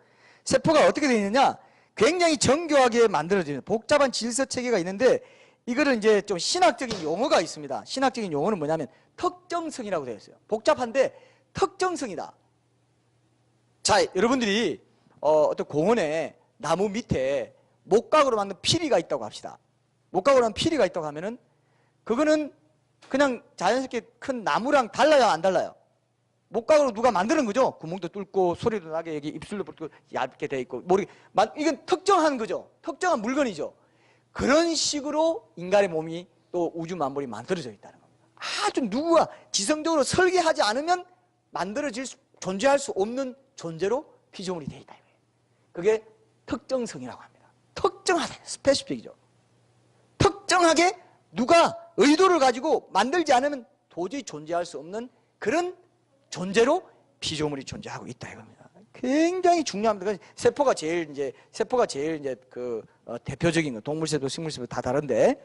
세포가 어떻게 되어 있느냐? 굉장히 정교하게 만들어지는 복잡한 질서 체계가 있는데 이거는 이제 좀 신학적인 용어가 있습니다. 신학적인 용어는 뭐냐면 특정성이라고 되어 있어요. 복잡한데 특정성이다. 자, 여러분들이 어떤 공원에 나무 밑에 목각으로 만든 피리가 있다고 합시다. 목각으로 만든 피리가 있다고 하면은 그거는 그냥 자연스럽게 큰 나무랑 달라요, 안 달라요? 목각으로 누가 만드는 거죠. 구멍도 뚫고 소리도 나게 여기 입술도 뚫고 얇게 돼 있고 머리 이건 특정한 거죠. 특정한 물건이죠. 그런 식으로 인간의 몸이 또 우주 만물이 만들어져 있다는 겁니다. 아주 누구가 지성적으로 설계하지 않으면 존재할 수 없는 존재로 피조물이 되어 있다 이거예요. 그게 특정성이라고 합니다. 특정하다, 스페시픽이죠. 특정하게 누가 의도를 가지고 만들지 않으면 도저히 존재할 수 없는 그런 존재로 피조물이 존재하고 있다 이겁니다. 굉장히 중요합니다. 세포가 제일 이제 대표적인 거, 동물세포, 식물세포 다 다른데,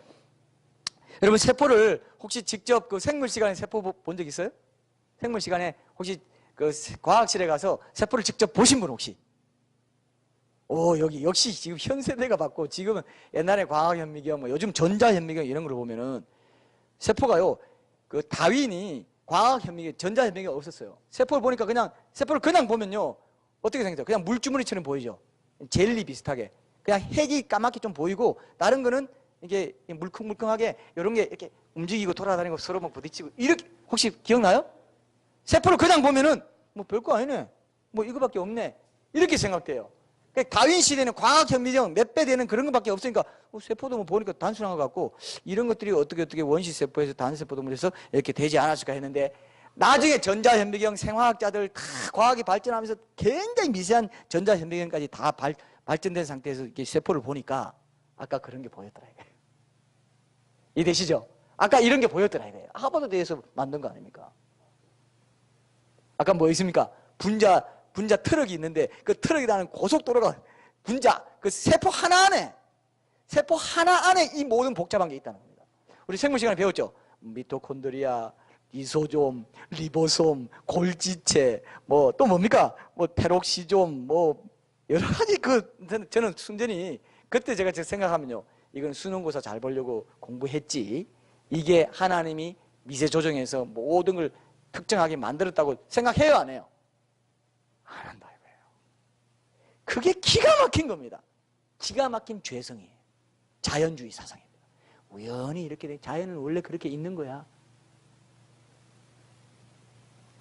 여러분 세포를 혹시 직접 그 생물 시간에 세포 본 적 있어요? 생물 시간에 혹시 그 과학실에 가서 세포를 직접 보신 분 혹시? 여기 역시 지금 현 세대가 봤고, 지금은 옛날에 과학현미경, 뭐 요즘 전자현미경 이런 걸 보면은 세포가요, 그 다윈이 과학현미경, 전자현미경 없었어요. 세포를 보니까 세포를 그냥 보면요, 어떻게 생겼어요? 그냥 물주머니처럼 보이죠? 젤리 비슷하게. 그냥 핵이 까맣게 좀 보이고, 다른 거는 이게 물컹물컹하게 이런 게 이렇게 움직이고 돌아다니고 서로 막 부딪히고, 이렇게, 혹시 기억나요? 세포를 그냥 보면은, 뭐 별거 아니네. 뭐 이거밖에 없네. 이렇게 생각돼요. 다윈 시대는 과학현미경 몇 배 되는 그런 것밖에 없으니까 세포도 뭐 보니까 단순한 것 같고 이런 것들이 어떻게 원시세포에서 단세포도 문에서 이렇게 되지 않았을까 했는데 나중에 전자현미경 생화학자들 다 과학이 발전하면서 굉장히 미세한 전자현미경까지 다 발전된 상태에서 이렇게 세포를 보니까 아까 그런 게 보였더라 이거예요. 이해되시죠? 아까 이런 게 보였더라 이거예요. 하버드 대에서 만든 거 아닙니까? 아까 뭐 있습니까? 분자 트럭이 있는데 그 트럭이라는 고속도로가 그 세포 하나 안에 이 모든 복잡한 게 있다는 겁니다. 우리 생물 시간에 배웠죠? 미토콘드리아, 리소솜, 리보솜, 골지체, 뭐 또 뭡니까? 뭐 페록시솜, 뭐 여러 가지 저는 순전히 그때 제가 생각하면요, 이건 수능고사 잘 보려고 공부했지, 이게 하나님이 미세 조정해서 모든 걸 특정하게 만들었다고 생각해요, 안 해요? 안 한다 이거예요. 그게 기가 막힌 겁니다. 기가 막힌 죄성이에요. 자연주의 사상입니다. 우연히 이렇게 돼. 자연은 원래 그렇게 있는 거야.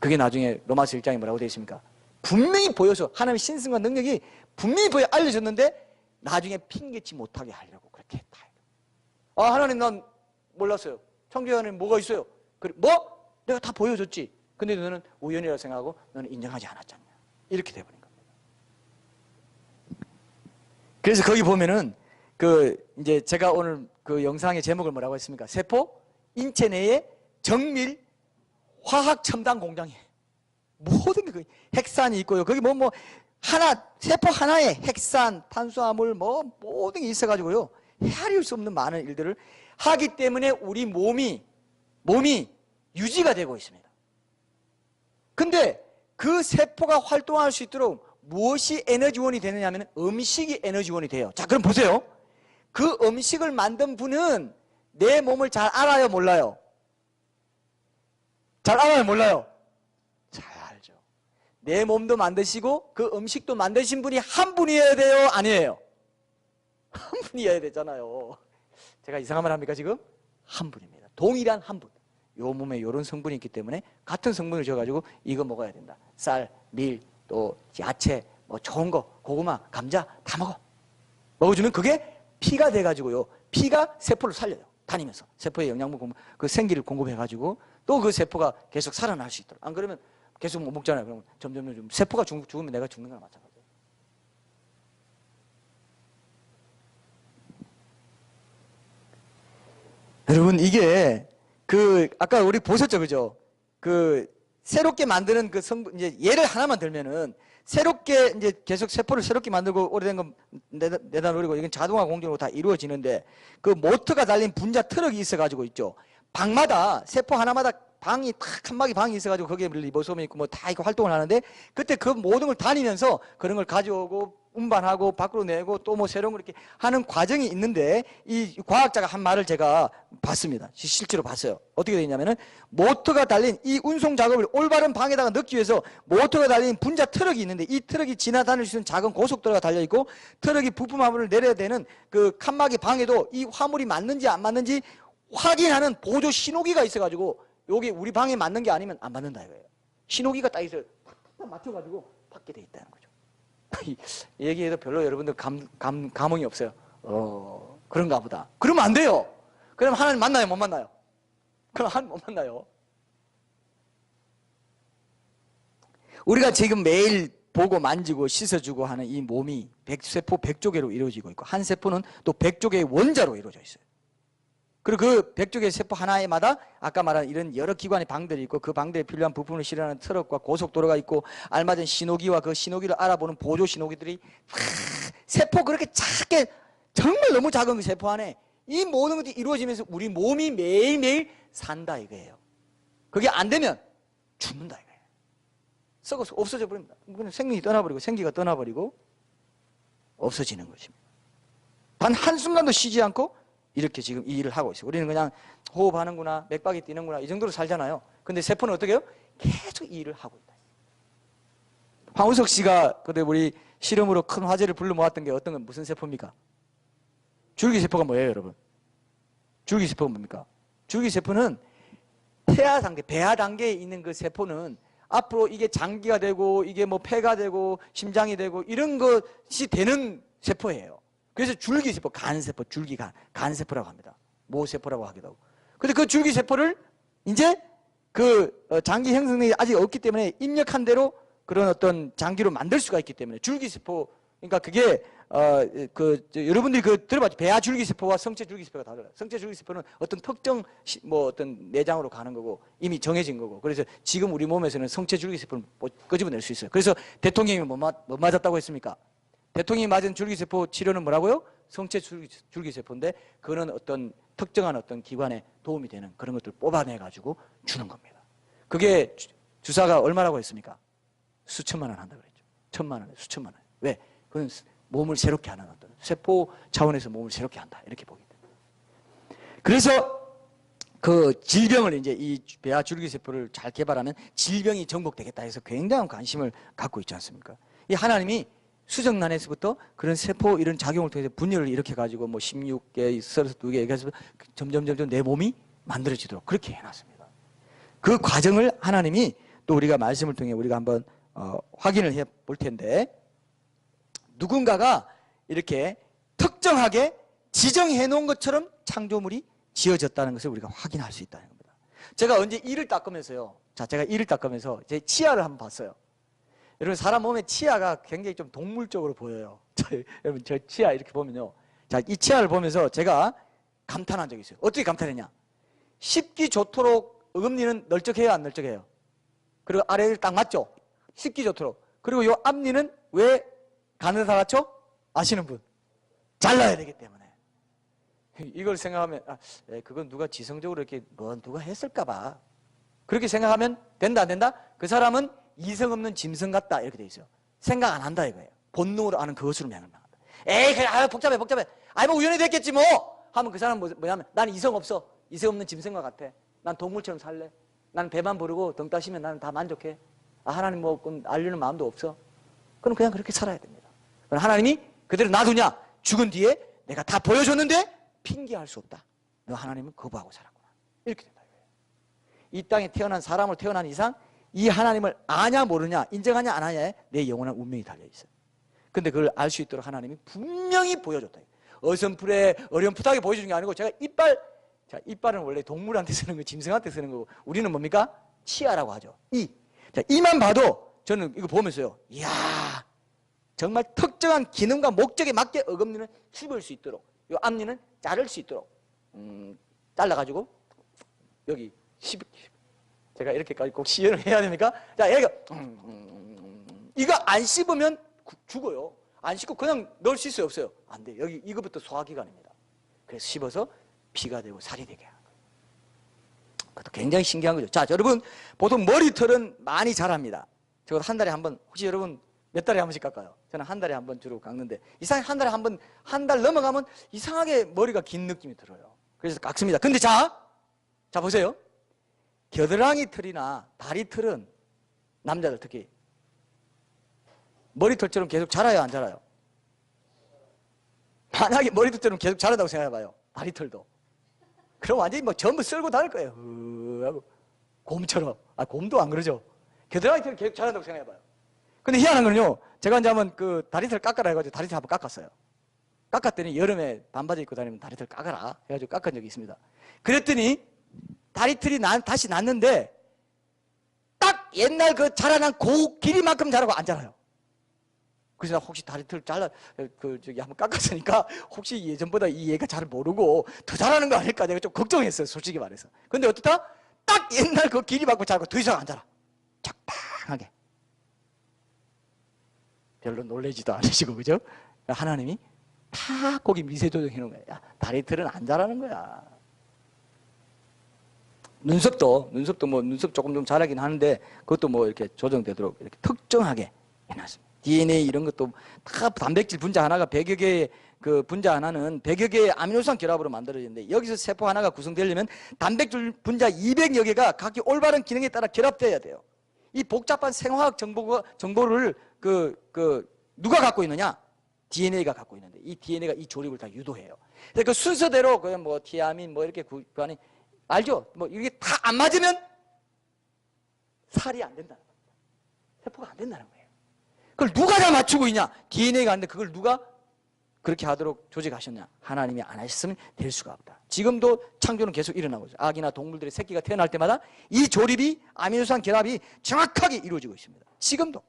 그게 나중에 로마서 1장에 뭐라고 되어 있습니까? 분명히 보여서 하나님의 신성과 능력이 분명히 보여 알려줬는데 나중에 핑계치 못하게 하려고 그렇게 했다. 하나님 난 몰랐어요. 창조의 하나님 뭐가 있어요? 그래, 뭐? 내가 다 보여줬지. 근데 너는 우연이라고 생각하고 너는 인정하지 않았잖냐. 이렇게 돼버린 겁니다. 그래서 거기 보면은 이제 제가 오늘 그 영상의 제목을 뭐라고 했습니까? 세포 인체 내에 정밀 화학 첨단 공장이에요. 모든 게 핵산이 있고요. 거기 세포 하나에 핵산, 탄수화물 모든 게 있어가지고요. 헤아릴 수 없는 많은 일들을 하기 때문에 우리 몸이 유지가 되고 있습니다. 근데 그 세포가 활동할 수 있도록 무엇이 에너지원이 되느냐 하면 음식이 에너지원이 돼요. 자, 그럼 보세요. 그 음식을 만든 분은 내 몸을 잘 알아요, 몰라요? 잘 알아요, 몰라요? 잘 알죠. 내 몸도 만드시고 그 음식도 만드신 분이 한 분이어야 돼요, 아니에요? 한 분이어야 되잖아요. 제가 이상한 말 합니까 지금? 한 분입니다. 동일한 한 분. 요 몸에 이런 성분이 있기 때문에 같은 성분을 줘가지고 이거 먹어야 된다. 쌀, 밀, 또 야채, 뭐 좋은 거, 고구마, 감자 다 먹어주면 그게 피가 돼가지고요. 피가 세포를 살려요. 다니면서 세포에 영양분 그 생기를 공급해가지고 또 그 세포가 계속 살아날 수 있도록. 안 그러면 계속 못 먹잖아요. 그러면 점점 세포가 죽으면 내가 죽는 거랑 마찬가지예요. 여러분 이게 아까 우리 보셨죠, 그죠? 새롭게 만드는 그 성분, 이제 예를 하나만 들면은, 새롭게, 이제 계속 세포를 새롭게 만들고 오래된 거 내다 놓으리고, 이건 자동화 공정으로 다 이루어지는데, 그 모터가 달린 분자 트럭이 있어가지고 있죠. 방마다, 세포 하나마다 방이 탁, 한 마디 방이 있어가지고, 거기에 리보솜이 있고, 뭐 다 이렇게 활동을 하는데, 그때 그 모든 걸 다니면서 그런 걸 가져오고, 운반하고, 밖으로 내고, 또 뭐 새로운 걸 이렇게 하는 과정이 있는데, 이 과학자가 한 말을 제가 봤습니다. 실제로 봤어요. 어떻게 되어 있냐면은, 모터가 달린 이 운송 작업을 올바른 방에다가 넣기 위해서 모터가 달린 분자 트럭이 있는데, 이 트럭이 지나다닐 수 있는 작은 고속도로가 달려있고, 트럭이 부품 화물을 내려야 되는 그 칸막이 방에도 이 화물이 맞는지 안 맞는지 확인하는 보조 신호기가 있어가지고, 여기 우리 방에 맞는 게 아니면 안 맞는다 이거예요. 신호기가 딱 있어요. 딱 맞춰가지고 받게 돼 있다는 거죠. 얘기해도 별로 여러분들 감흥이 없어요. 그런가 보다. 그러면 안 돼요. 그럼 하나님 만나요, 못 만나요? 그럼 하나님 못 만나요. 우리가 지금 매일 보고 만지고 씻어주고 하는 이 몸이 세포 100조개로 이루어지고 있고, 한 세포는 또 100조개의 원자로 이루어져 있어요. 그리고 그 100조개의 세포 하나에마다 아까 말한 이런 여러 기관의 방들이 있고, 그 방들에 필요한 부품을 실어하는 트럭과 고속도로가 있고, 알맞은 신호기와 그 신호기를 알아보는 보조 신호기들이, 세포 그렇게 작게, 정말 너무 작은 그 세포 안에 이 모든 것이 이루어지면서 우리 몸이 매일매일 산다 이거예요. 그게 안 되면 죽는다 이거예요. 썩어서 없어져 버립니다. 생명이 떠나버리고 생기가 떠나버리고 없어지는 것입니다. 단 한순간도 쉬지 않고 이렇게 지금 이 일을 하고 있어요. 우리는 그냥 호흡하는구나, 맥박이 뛰는구나 이 정도로 살잖아요. 근데 세포는 어떻게 해요? 계속 이 일을 하고 있다. 황우석 씨가 그때 우리 실험으로 큰 화제를 불러 모았던 게 어떤 건 무슨 세포입니까? 줄기세포가 뭐예요, 여러분? 줄기세포가 뭡니까? 줄기세포는 태아 단계, 배아 단계에 있는 그 세포는 앞으로 이게 장기가 되고 이게 뭐 폐가 되고 심장이 되고 이런 것이 되는 세포예요. 그래서 줄기세포, 간세포, 줄기간, 간세포라고 합니다. 모세포라고 하기도 하고. 근데 그 줄기세포를 이제 그 장기 형성이 아직 없기 때문에 입력한 대로 그런 어떤 장기로 만들 수가 있기 때문에 줄기세포, 그러니까 그게 여러분들이 들어봤죠? 배아 줄기세포와 성체 줄기세포가 다르다. 성체 줄기세포는 어떤 특정 어떤 내장으로 가는 거고 이미 정해진 거고. 그래서 지금 우리 몸에서는 성체 줄기세포를 끄집어낼 수 있어요. 그래서 대통령이 뭐 맞았다고 했습니까? 대통령이 맞은 줄기세포 치료는 뭐라고요? 성체 줄기세포인데 그거는 어떤 특정한 어떤 기관에 도움이 되는 그런 것들을 뽑아내 가지고 주는 겁니다. 그게 주사가 얼마라고 했습니까? 수천만 원 한다 그랬죠. 1,000만 원에 수천만 원. 왜? 그건 몸을 새롭게 하는 어떤 세포 차원에서 몸을 새롭게 한다 이렇게 보기 때문에. 그래서 그 질병을 이제 이 배아 줄기세포를 잘 개발하면 질병이 정복되겠다 해서 굉장한 관심을 갖고 있지 않습니까? 이 하나님이 수정란에서부터 그런 세포 이런 작용을 통해서 분열을 일으켜 가지고 뭐 16개, 32개 이렇게 해서 점점 내 몸이 만들어지도록 그렇게 해놨습니다. 그 과정을 하나님이 또 우리가 말씀을 통해 우리가 한번 확인을 해 볼 텐데, 누군가가 이렇게 특정하게 지정해 놓은 것처럼 창조물이 지어졌다는 것을 우리가 확인할 수 있다는 겁니다. 제가 언제 이를 닦으면서요. 제가 이를 닦으면서 제 치아를 한번 봤어요. 여러분, 사람 몸의 치아가 굉장히 좀 동물적으로 보여요. 여러분, 저 치아 이렇게 보면요. 자, 이 치아를 보면서 제가 감탄한 적이 있어요. 어떻게 감탄했냐? 씹기 좋도록 어금니는 널쩍해요, 안 널쩍해요? 그리고 아래를 딱 맞죠? 씹기 좋도록. 그리고 요 앞니는 왜 가느다 같죠? 아시는 분? 잘라야 되기 때문에. 이걸 생각하면 그건 누가 지성적으로 이렇게 누가 했을까봐 그렇게 생각하면 된다 안 된다? 그 사람은 이성 없는 짐승 같다 이렇게 돼 있어요. 생각 안 한다 이거예요. 본능으로 아는 그것으로 명한다. 에이 그래 복잡해 뭐 우연히 됐겠지 뭐 하면 그 사람은 뭐냐면 난 이성 없어. 이성 없는 짐승과 같아. 난 동물처럼 살래. 난 배만 부르고 등 따시면 나는 다 만족해. 하나님 뭐 알려는 마음도 없어. 그럼 그냥 그렇게 살아야 됩니다. 그럼 하나님이 그대로 놔두냐? 죽은 뒤에 내가 다 보여줬는데 핑계할 수 없다. 너 하나님은 거부하고 살았구나. 이렇게 된다. 이 땅에 태어난 사람으로 태어난 이상 이 하나님을 아냐 모르냐, 인정하냐 안 하냐에 내 영원한 운명이 달려있어요. 근데 그걸 알 수 있도록 하나님이 분명히 보여줬다. 어선풀에 어렴풋하게 보여주는 게 아니고 제가 이빨은 원래 동물한테 쓰는 거, 짐승한테 쓰는 거고 우리는 뭡니까? 치아라고 하죠. 이만 봐도 저는 이거 보면서요. 이야, 정말 특정한 기능과 목적에 맞게 어금니는 씹을 수 있도록, 요 앞니는 자를 수 있도록 잘라가지고 여기 제가 이렇게까지 꼭 시연을 해야 됩니까? 자, 얘가 이거 안 씹으면 죽어요. 안 씹고 그냥 넣을 수 있어요, 없어요? 안 돼. 여기 이거부터 소화기관입니다. 그래서 씹어서 피가 되고 살이 되게 하는 거예요. 그것도 굉장히 신기한 거죠. 자, 여러분 보통 머리털은 많이 자랍니다. 적어도 한 달에 한 번. 혹시 여러분 몇 달에 한 번씩 깎아요? 저는 한 달에 한 번 주로 깎는데 이상하게 한 달에 한 번, 한 달 넘어가면 이상하게 머리가 긴 느낌이 들어요. 그래서 깎습니다. 근데 자 보세요. 겨드랑이 털이나 다리 털은 남자들 특히 머리털처럼 계속 자라요, 안 자라요? 만약에 머리털처럼 계속 자라다고 생각해봐요. 다리털도. 그럼 완전히 뭐 전부 쓸고 다닐 거예요. 하고 곰처럼. 곰도 안 그러죠. 겨드랑이 털을 계속 자란다고 생각해봐요. 근데 희한한 거는요, 제가 이제 한번 그 다리털 깎아라 해가지고 다리털 한번 깎았어요. 깎았더니 여름에 반바지 입고 다니면 다리털 깎아라 해가지고 깎은 적이 있습니다. 그랬더니 다리털이 다시 났는데 딱 옛날 그 자라난 그 길이만큼 자라고 안 자라요. 그래서 나 혹시 다리털 저기 한번 깎았으니까 혹시 예전보다 이 얘가 잘 모르고 더 자라는 거 아닐까 내가 좀 걱정했어요, 솔직히 말해서. 근데 어떻다? 딱 옛날 그 길이만큼 자라고 더 이상 안 자라. 적당하게. 별로 놀라지도 않으시고, 그죠? 하나님이 다 거기 미세 조정해 놓은 거야. 야, 다리털은 안 자라는 거야. 눈썹도 뭐 눈썹 조금 좀 자라긴 하는데 그것도 뭐 이렇게 조정되도록 이렇게 특정하게 해놨습니다. DNA 이런 것도 다 단백질 분자 하나가 100여 개의 그 분자 하나는 100여 개의 아미노산 결합으로 만들어지는데 여기서 세포 하나가 구성되려면 단백질 분자 200여 개가 각기 올바른 기능에 따라 결합되어야 돼요. 이 복잡한 생화학 정보를 누가 갖고 있느냐? DNA가 갖고 있는데 이 DNA가 이 조립을 다 유도해요. 그래서 그 순서대로 그냥 뭐 티아민 뭐 이렇게 구하니 알죠? 뭐 이게 다 안 맞으면 살이 안 된다는 겁니다. 세포가 안 된다는 거예요. 그걸 누가 다 맞추고 있냐? DNA가 안 돼. 그걸 누가 그렇게 하도록 조직하셨냐? 하나님이 안 하셨으면 될 수가 없다. 지금도 창조는 계속 일어나고 있어요. 아기나 동물들의 새끼가 태어날 때마다 이 조립이 아미노산 결합이 정확하게 이루어지고 있습니다. 지금도.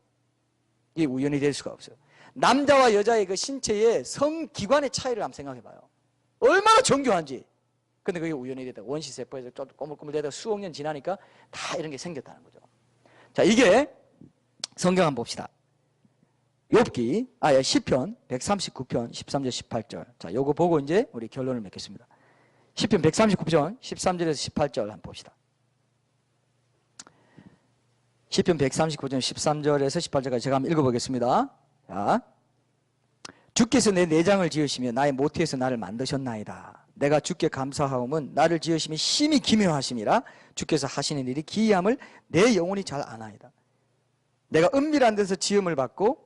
이게 우연이 될 수가 없어요. 남자와 여자의 그 신체의 성기관의 차이를 한번 생각해 봐요. 얼마나 정교한지. 근데 그게 우연이 됐다. 원시세포에서 좀 꼬물꼬물되다가 수억 년 지나니까 다 이런 게 생겼다는 거죠. 자, 이게 성경 한번 봅시다. 시편 139편 13절 18절. 자, 요거 보고 이제 우리 결론을 맺겠습니다. 시편 139편 13절에서 18절 한번 봅시다. 시편 139편 13절에서 18절까지 제가 한번 읽어보겠습니다. 자, 주께서 내 내장을 지으시며 나의 모태에서 나를 만드셨나이다. 내가 주께 감사하오면 나를 지으시며 심히 기묘하심이라. 주께서 하시는 일이 기이함을 내 영혼이 잘 아나이다. 내가 은밀한 데서 지음을 받고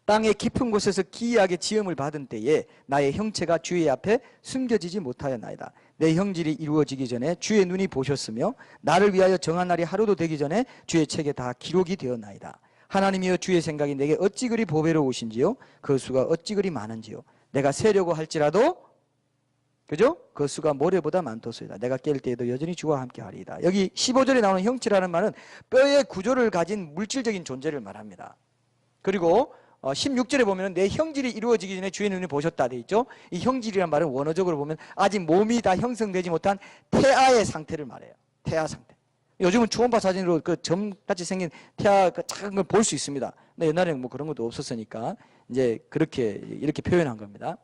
땅의 깊은 곳에서 기이하게 지음을 받은 때에 나의 형체가 주의 앞에 숨겨지지 못하였나이다. 내 형질이 이루어지기 전에 주의 눈이 보셨으며 나를 위하여 정한 날이 하루도 되기 전에 주의 책에 다 기록이 되었나이다. 하나님이여 주의 생각이 내게 어찌 그리 보배로우신지요? 그 수가 어찌 그리 많은지요? 내가 세려고 할지라도 그죠? 그 수가 모래보다 많도소이다. 내가 깰 때에도 여전히 주와 함께 하리이다. 여기 15절에 나오는 형체라는 말은 뼈의 구조를 가진 물질적인 존재를 말합니다. 그리고 16절에 보면 내 형질이 이루어지기 전에 주의 눈이 보셨다 돼 있죠. 이 형질이란 말은 원어적으로 보면 아직 몸이 다 형성되지 못한 태아의 상태를 말해요. 태아 상태. 요즘은 초음파 사진으로 그 점같이 생긴 태아 그 작은 걸 볼 수 있습니다. 근데 옛날에는 뭐 그런 것도 없었으니까 이제 이렇게 표현한 겁니다.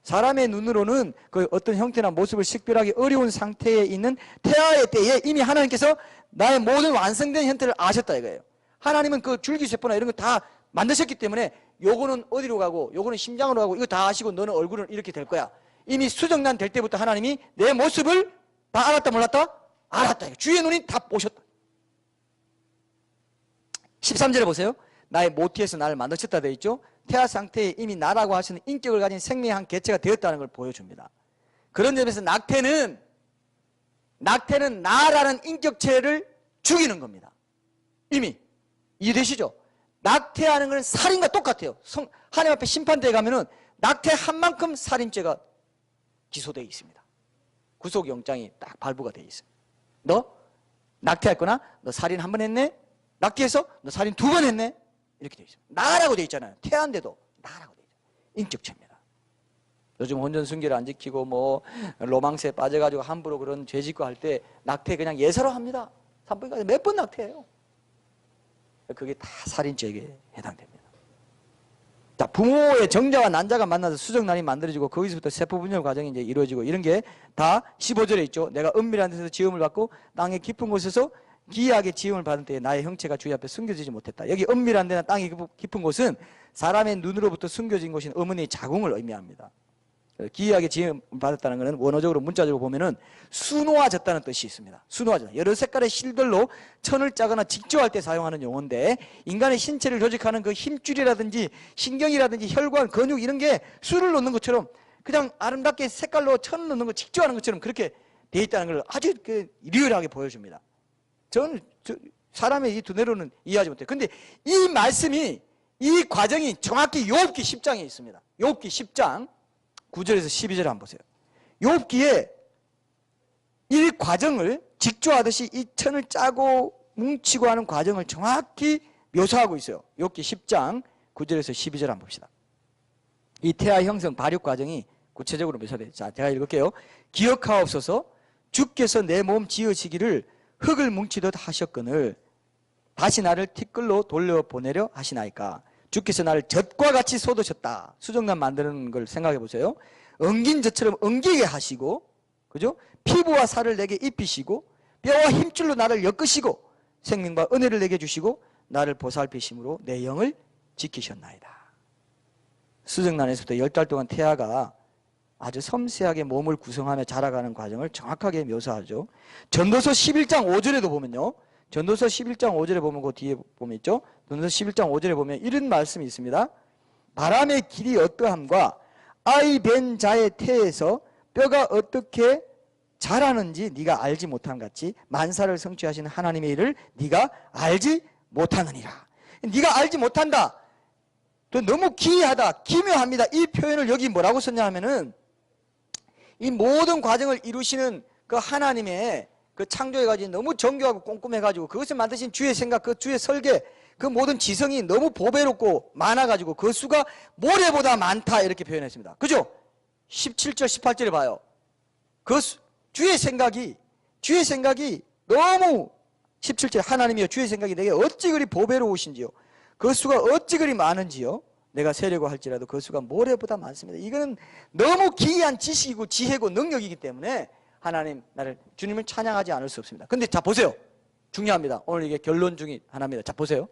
사람의 눈으로는 그 어떤 형태나 모습을 식별하기 어려운 상태에 있는 태아의 때에 이미 하나님께서 나의 모든 완성된 형태를 아셨다 이거예요. 하나님은 그 줄기세포나 이런 거 다 만드셨기 때문에 요거는 어디로 가고 요거는 심장으로 가고 이거 다 아시고 너는 얼굴은 이렇게 될 거야. 이미 수정란 될 때부터 하나님이 내 모습을 다 알았다 몰랐다? 알았다. 주의 눈이 다 보셨다. 13절에 보세요. 나의 모티에서 나를 만드셨다 되어 있죠. 태아 상태에 이미 나라고 하시는 인격을 가진 생명의 한 개체가 되었다는 걸 보여줍니다. 그런 점에서 낙태는 나라는 인격체를 죽이는 겁니다. 이미 이해되시죠? 낙태하는 것은 살인과 똑같아요. 하나님 앞에 심판대에 가면은 낙태한 만큼 살인죄가 기소되어 있습니다. 구속영장이 딱 발부가 되어 있어요. 너 낙태했거나 너 살인 한 번 했네? 낙태해서 너 살인 2번 했네? 이렇게 되어 있습니다. 나라고 되어 있잖아요. 태아인데도 나라고 되어 있잖아요. 인격체입니다. 요즘 혼전순결 안 지키고 뭐 로망스에 빠져가지고 함부로 그런 죄 짓고 할 때 낙태 그냥 예사로 합니다. 산부인과에서 몇 번 낙태해요. 그게 다 살인죄에 해당됩니다. 자, 부모의 정자와 난자가 만나서 수정란이 만들어지고 거기서부터 세포 분열 과정이 이제 이루어지고 이런 게 다 15절에 있죠. 내가 은밀한 데서 지음을 받고 땅의 깊은 곳에서 기이하게 지음을 받은 때에 나의 형체가 주의 앞에 숨겨지지 못했다. 여기 은밀한 데나 땅이 깊은 곳은 사람의 눈으로부터 숨겨진 곳인 어머니의 자궁을 의미합니다. 기이하게 지음을 받았다는 것은 원어적으로 문자적으로 보면은 수놓아졌다는 뜻이 있습니다. 수놓아졌다. 여러 색깔의 실들로 천을 짜거나 직조할 때 사용하는 용어인데 인간의 신체를 조직하는 그 힘줄이라든지 신경이라든지 혈관, 근육 이런 게 수를 놓는 것처럼 그냥 아름답게 색깔로 천을 놓는 거 직조하는 것처럼 그렇게 돼 있다는 걸 아주 리얼하게 보여줍니다. 저는 사람의 이 두뇌로는 이해하지 못해요. 근데 이 말씀이, 이 과정이 정확히 욥기 10장에 있습니다. 욥기 10장 9절에서 12절 한번 보세요. 욥기에 이 과정을 직조하듯이 이 천을 짜고 뭉치고 하는 과정을 정확히 묘사하고 있어요. 욥기 10장 9절에서 12절 한번 봅시다. 이 태아 형성 발육 과정이 구체적으로 묘사돼요. 자, 제가 읽을게요. 기억하옵소서. 주께서 내 몸 지으시기를 흙을 뭉치듯 하셨거늘 다시 나를 티끌로 돌려보내려 하시나이까. 주께서 나를 젖과 같이 쏟으셨다. 수정란 만드는 걸 생각해 보세요. 엉긴 젖처럼 엉기게 하시고, 그죠? 피부와 살을 내게 입히시고 뼈와 힘줄로 나를 엮으시고 생명과 은혜를 내게 주시고 나를 보살피심으로 내 영을 지키셨나이다. 수정란에서부터 10달 동안 태아가 아주 섬세하게 몸을 구성하며 자라가는 과정을 정확하게 묘사하죠. 전도서 11장 5절에도 보면요. 전도서 11장 5절에 보면 그 뒤에 보면 있죠. 전도서 11장 5절에 보면 이런 말씀이 있습니다. 바람의 길이 어떠함과 아이 벤 자의 태에서 뼈가 어떻게 자라는지 네가 알지 못함 같이 만사를 성취하시는 하나님의 일을 네가 알지 못하느니라. 네가 알지 못한다. 또 너무 기이하다, 기묘합니다. 이 표현을 여기 뭐라고 썼냐 하면은 이 모든 과정을 이루시는 그 하나님의 그 창조해가지고 너무 정교하고 꼼꼼해가지고 그것을 만드신 주의 생각, 그 주의 설계, 그 모든 지성이 너무 보배롭고 많아가지고 그 수가 모래보다 많다 이렇게 표현했습니다. 그죠? 17절, 18절에 봐요. 그 주의 생각이 너무 17절 하나님이여 주의 생각이 내게 어찌 그리 보배로우신지요. 그 수가 어찌 그리 많은지요. 내가 세려고 할지라도 그 수가 모래보다 많습니다. 이거는 너무 기이한 지식이고 지혜고 능력이기 때문에 하나님 나를 주님을 찬양하지 않을 수 없습니다. 근데 자 보세요. 중요합니다. 오늘 이게 결론 중에 하나입니다. 자 보세요.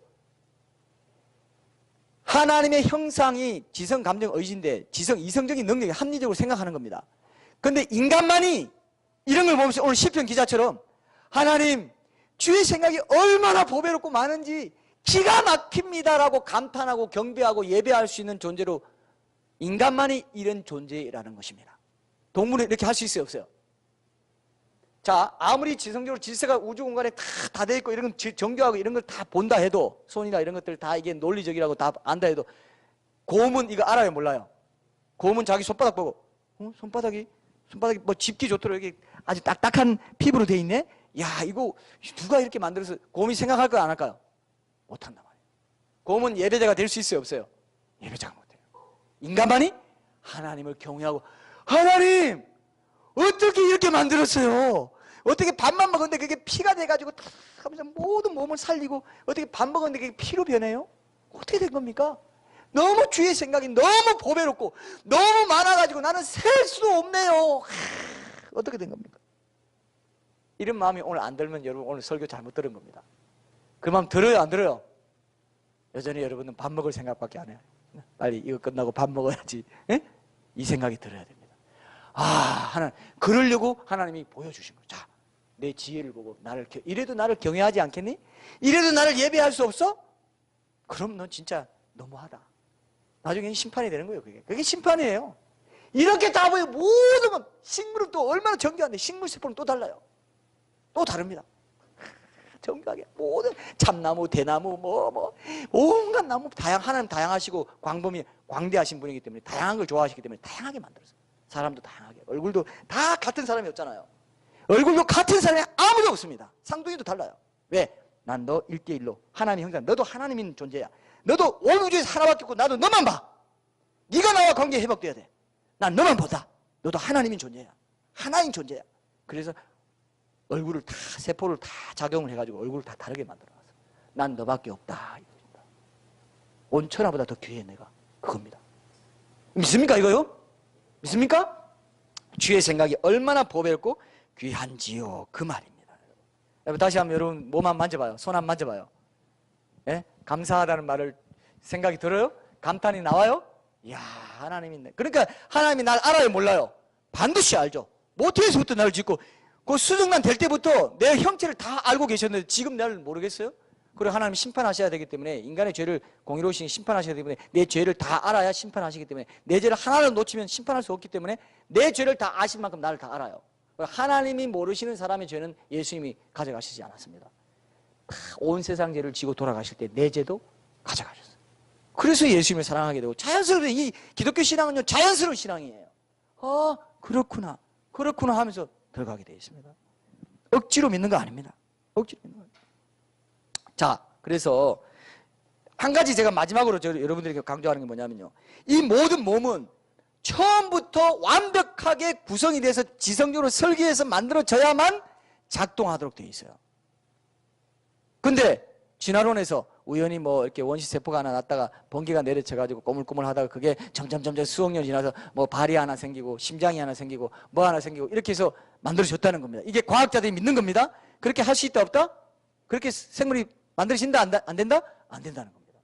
하나님의 형상이 지성, 감정, 의지인데 지성, 이성적인 능력이 합리적으로 생각하는 겁니다. 근데 인간만이 이런 걸 보면서 오늘 시편 기자처럼 하나님 주의 생각이 얼마나 보배롭고 많은지 기가 막힙니다라고 감탄하고 경배하고 예배할 수 있는 존재로 인간만이 이런 존재라는 것입니다. 동물은 이렇게 할 수 있어요, 없어요? 자, 아무리 지성적으로 질서가 우주 공간에 다 돼 있고 이런 건 정교하고 이런 걸 다 본다 해도 손이나 이런 것들 다 이게 논리적이라고 다 안다 해도 곰은 이거 알아요, 몰라요? 곰은 자기 손바닥 보고 손바닥이 뭐 짚기 좋도록 이렇게 아주 딱딱한 피부로 돼 있네? 야, 이거 누가 이렇게 만들어서 곰이 생각할 거 안 할까요? 못한단 말이에요. 곰은 예배자가 될 수 있어요, 없어요? 예배자가 못해요. 인간만이 하나님을 경외하고 하나님 어떻게 이렇게 만들었어요? 어떻게 밥만 먹었는데 그게 피가 돼가지고 다 하면서 모든 몸을 살리고 어떻게 밥 먹었는데 그게 피로 변해요? 어떻게 된 겁니까? 너무 주의 생각이 너무 보배롭고 너무 많아가지고 나는 셀 수도 없네요. 어떻게 된 겁니까? 이런 마음이 오늘 안 들면 여러분 오늘 설교 잘못 들은 겁니다. 그 마음 들어요, 안 들어요? 여전히 여러분은 밥 먹을 생각밖에 안 해요. 빨리 이거 끝나고 밥 먹어야지. 에? 이 생각이 들어야 됩니다. 하나님, 그러려고 하나님이 보여주신 거죠. 자, 내 지혜를 보고 이래도 나를 경외하지 않겠니? 이래도 나를 예배할 수 없어? 그럼 넌 진짜 너무하다. 나중에는 심판이 되는 거예요, 그게 심판이에요. 이렇게 다 보여 모든 건 식물은 또 얼마나 정교한데 식물 세포는 또 달라요. 또 다릅니다. 정교하게 모든 참나무, 대나무, 온갖 나무 하나님 다양하시고 광대하신 분이기 때문에 다양한 걸 좋아하시기 때문에 다양하게 만들었어요. 사람도 다양하게. 얼굴도 다 같은 사람이 없잖아요. 얼굴도 같은 사람이 아무도 없습니다. 쌍둥이도 달라요. 왜? 난 너 1대1로 하나님의 형상, 너도 하나님인 존재야. 너도 온 우주에서 하나밖에 없고 나도 너만 봐. 네가 나와 관계 회복돼야 돼. 난 너만 보다. 너도 하나님인 존재야. 하나인 존재야. 그래서 얼굴을 다 세포를 다 작용을 해가지고 얼굴을 다 다르게 만들어놨어. 난 너밖에 없다. 온 천하보다 더 귀해 내가. 그겁니다. 믿습니까 이거요? 믿습니까? 주의 생각이 얼마나 보배롭고 귀한지요. 그 말입니다. 여러분 다시 한번 여러분 몸 한번 만져봐요. 손 한번 만져봐요. 예? 감사하다는 말을 생각이 들어요? 감탄이 나와요? 이야 하나님이 있네. 그러니까 하나님이 날 알아요 몰라요? 반드시 알죠. 모태에서부터 나를 짓고 그 수정란 될 때부터 내 형체를 다 알고 계셨는데 지금 나를 모르겠어요? 그리고 하나님 심판하셔야 되기 때문에 인간의 죄를 공의로우신 심판하셔야 되기 때문에 내 죄를 다 알아야 심판하시기 때문에 내 죄를 하나를 놓치면 심판할 수 없기 때문에 내 죄를 다 아신 만큼 나를 다 알아요. 하나님이 모르시는 사람의 죄는 예수님이 가져가시지 않았습니다. 온 세상 죄를 지고 돌아가실 때 내 죄도 가져가셨어요. 그래서 예수님을 사랑하게 되고 자연스럽게 이 기독교 신앙은요 자연스러운 신앙이에요. 아 그렇구나 그렇구나 하면서 들어가게 되어 있습니다. 억지로 믿는 거 아닙니다. 억지로 믿는 거. 자 그래서 한 가지 제가 마지막으로 여러분들에게 강조하는 게 뭐냐면요, 이 모든 몸은 처음부터 완벽하게 구성이 돼서 지성적으로 설계해서 만들어져야만 작동하도록 되어 있어요. 근데 진화론에서 우연히 뭐 이렇게 원시 세포가 하나 났다가 번개가 내려쳐가지고 꼬물꼬물 하다가 그게 점점 수억 년 지나서 뭐 발이 하나 생기고 심장이 하나 생기고 뭐 하나 생기고 이렇게 해서 만들어졌다는 겁니다. 이게 과학자들이 믿는 겁니다. 그렇게 할 수 있다 없다? 그렇게 생물이 만들어진다 안 된다? 안 된다는 겁니다.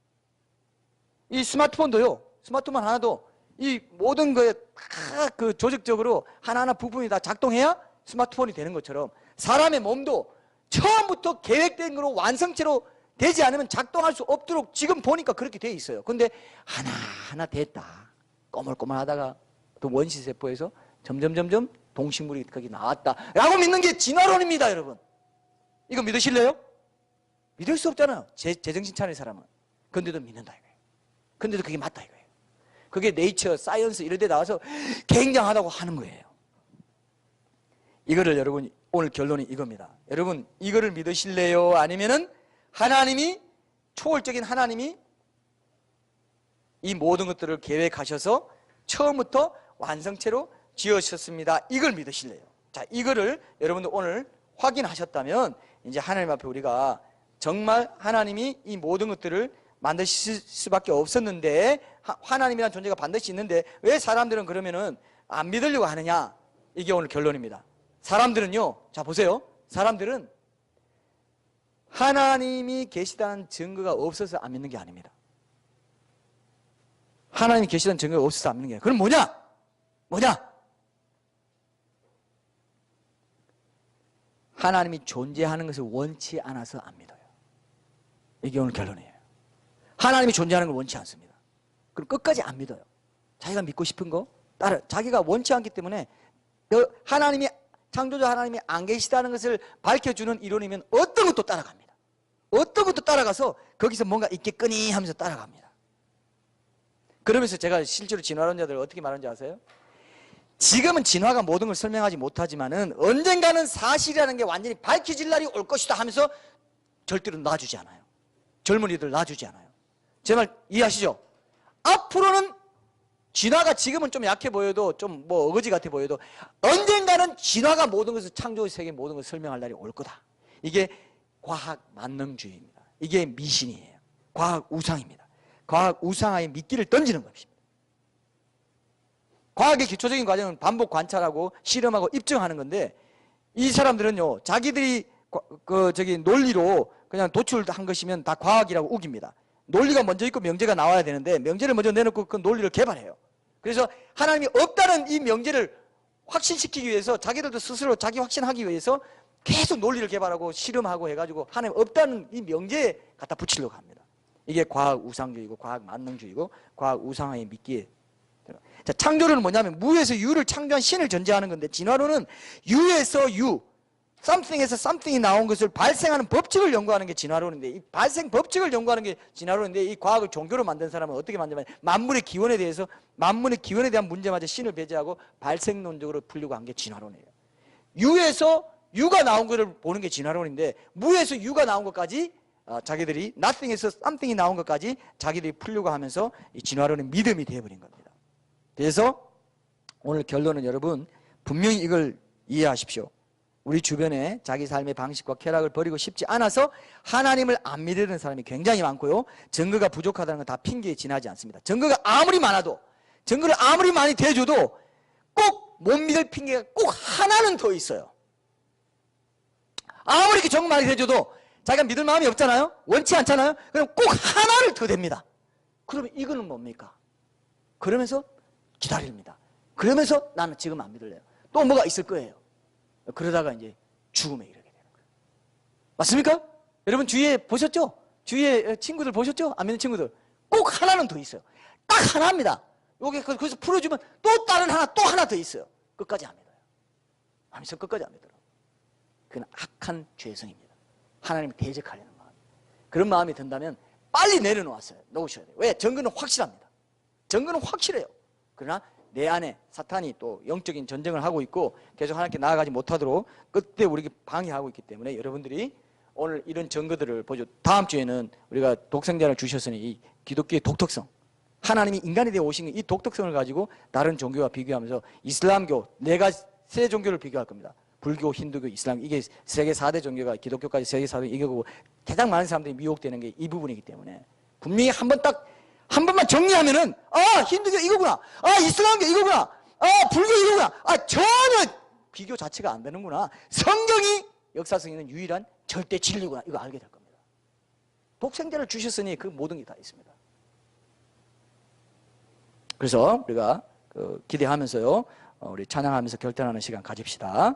이 스마트폰도요, 스마트폰 하나도 이 모든 거에 다 그 조직적으로 하나하나 부품이 다 작동해야 스마트폰이 되는 것처럼 사람의 몸도 처음부터 계획된 거로 완성체로 되지 않으면 작동할 수 없도록 지금 보니까 그렇게 돼 있어요. 근데 하나하나 됐다. 꼬물꼬물 하다가 또 원시세포에서 점점 동식물이 거기 나왔다 라고 믿는 게 진화론입니다, 여러분. 이거 믿으실래요? 믿을 수 없잖아요. 제정신 차린 사람은. 근데도 믿는다 이거예요. 근데도 그게 맞다 이거예요. 그게 네이처, 사이언스 이런 데 나와서 굉장하다고 하는 거예요. 이거를 여러분 오늘 결론이 이겁니다. 여러분 이거를 믿으실래요? 아니면은 하나님이, 초월적인 하나님이 이 모든 것들을 계획하셔서 처음부터 완성체로 지으셨습니다. 이걸 믿으실래요? 자, 이거를 여러분들 오늘 확인하셨다면 이제 하나님 앞에 우리가 정말 하나님이 이 모든 것들을 만드실 수밖에 없었는데, 하나님이라는 존재가 반드시 있는데 왜 사람들은 그러면은 안 믿으려고 하느냐? 이게 오늘 결론입니다. 사람들은요, 자 보세요. 사람들은 하나님이 계시다는 증거가 없어서 안 믿는 게 아닙니다. 하나님이 계시다는 증거가 없어서 안 믿는 게 아니라, 그럼 뭐냐? 하나님이 존재하는 것을 원치 않아서 안 믿어요. 이게 오늘 결론이에요. 하나님이 존재하는 걸 원치 않습니다. 그럼 끝까지 안 믿어요. 자기가 믿고 싶은 거 자기가 원치 않기 때문에 하나님이, 창조자 하나님이 안 계시다는 것을 밝혀주는 이론이면 어떤 것도 따라갑니다. 어떤 것도 따라가서 거기서 뭔가 있겠거니 하면서 따라갑니다. 그러면서 제가 실제로 진화론자들 어떻게 말하는지 아세요? 지금은 진화가 모든 걸 설명하지 못하지만은 언젠가는 사실이라는 게 완전히 밝혀질 날이 올 것이다 하면서 절대로 놔주지 않아요. 젊은이들 놔주지 않아요. 제 말 이해하시죠? 앞으로는 진화가 지금은 좀 약해 보여도 좀 뭐 어거지 같아 보여도 언젠가는 진화가 모든 것을, 창조의 세계 모든 것을 설명할 날이 올 거다. 이게 과학 만능주의입니다. 이게 미신이에요. 과학 우상입니다. 과학 우상하에 미끼를 던지는 것입니다. 과학의 기초적인 과정은 반복 관찰하고 실험하고 입증하는 건데, 이 사람들은요 자기들이 논리로 그냥 도출한 것이면 다 과학이라고 우깁니다. 논리가 먼저 있고 명제가 나와야 되는데 명제를 먼저 내놓고 그 논리를 개발해요. 그래서 하나님이 없다는 이 명제를 확신시키기 위해서 자기들도 스스로 자기 확신하기 위해서 계속 논리를 개발하고 실험하고 해가지고 하나님 없다는 이 명제에 갖다 붙이려고 합니다. 이게 과학 우상주의고 과학 만능주의고 과학 우상의 미끼에. 자, 창조론은 뭐냐면 무에서 유를 창조한 신을 전제하는 건데, 진화론은 유에서 유, something에서 something이 나온 것을 발생하는 법칙을 연구하는 게 진화론인데, 이 발생 법칙을 연구하는 게 진화론인데, 이 과학을 종교로 만든 사람은 어떻게 만드냐면 만물의 기원에 대한 문제마저 신을 배제하고 발생론적으로 풀려고 한 게 진화론이에요. 유에서 유가 나온 것을 보는 게 진화론인데, 무에서 유가 나온 것까지 자기들이 nothing에서 something이 나온 것까지 자기들이 풀려고 하면서 이 진화론의 믿음이 되어버린 겁니다. 그래서 오늘 결론은 여러분 분명히 이걸 이해하십시오. 우리 주변에 자기 삶의 방식과 쾌락을 버리고 싶지 않아서 하나님을 안 믿는 사람이 굉장히 많고요. 증거가 부족하다는 건 다 핑계에 지나지 않습니다. 증거가 아무리 많아도, 증거를 아무리 많이 대줘도 꼭 못 믿을 핑계가 꼭 하나는 더 있어요. 아무리 이렇게 증거 많이 대줘도 자기가 믿을 마음이 없잖아요. 원치 않잖아요. 그럼 꼭 하나를 더 댑니다. 그러면 이거는 뭡니까? 그러면서 기다립니다. 그러면서 나는 지금 안 믿을래요. 또 뭐가 있을 거예요. 그러다가 이제 죽음에 이르게 되는 거예요. 맞습니까? 여러분 주위에 보셨죠? 주위에 친구들 보셨죠? 안 믿는 친구들. 꼭 하나는 더 있어요. 딱 하나입니다. 요게 거기서 풀어주면 또 다른 하나, 또 하나 더 있어요. 끝까지 안 믿어요. 하면서 끝까지 안 믿어요. 그건 악한 죄성입니다. 하나님을 대적하려는 마음. 그런 마음이 든다면 빨리 놓으셔야 돼요. 왜? 증거는 확실합니다. 증거는 확실해요. 그러나 내 안에 사탄이 또 영적인 전쟁을 하고 있고 계속 하나님께 나아가지 못하도록 그때 우리에게 방해하고 있기 때문에 여러분들이 오늘 이런 증거들을 보죠. 다음 주에는 우리가 독생자를 주셨으니 이 기독교의 독특성, 하나님이 인간이 되어 오신 이 독특성을 가지고 다른 종교와 비교하면서 이슬람교, 세 종교를 비교할 겁니다. 불교, 힌두교, 이슬람, 이게 세계 4대 종교가 기독교까지 세계 4대 이거고 가장 많은 사람들이 미혹되는 게 이 부분이기 때문에 분명히 한 번만 정리하면은 힌두교 이거구나, 이슬람교 이거구나, 불교 이거구나, 전혀 비교 자체가 안 되는구나. 성경이 역사성에 있는 유일한 절대 진리구나. 이거 알게 될 겁니다. 독생자를 주셨으니 그 모든 게 다 있습니다. 그래서 우리가 기대하면서요, 우리 찬양하면서 결단하는 시간 가집시다.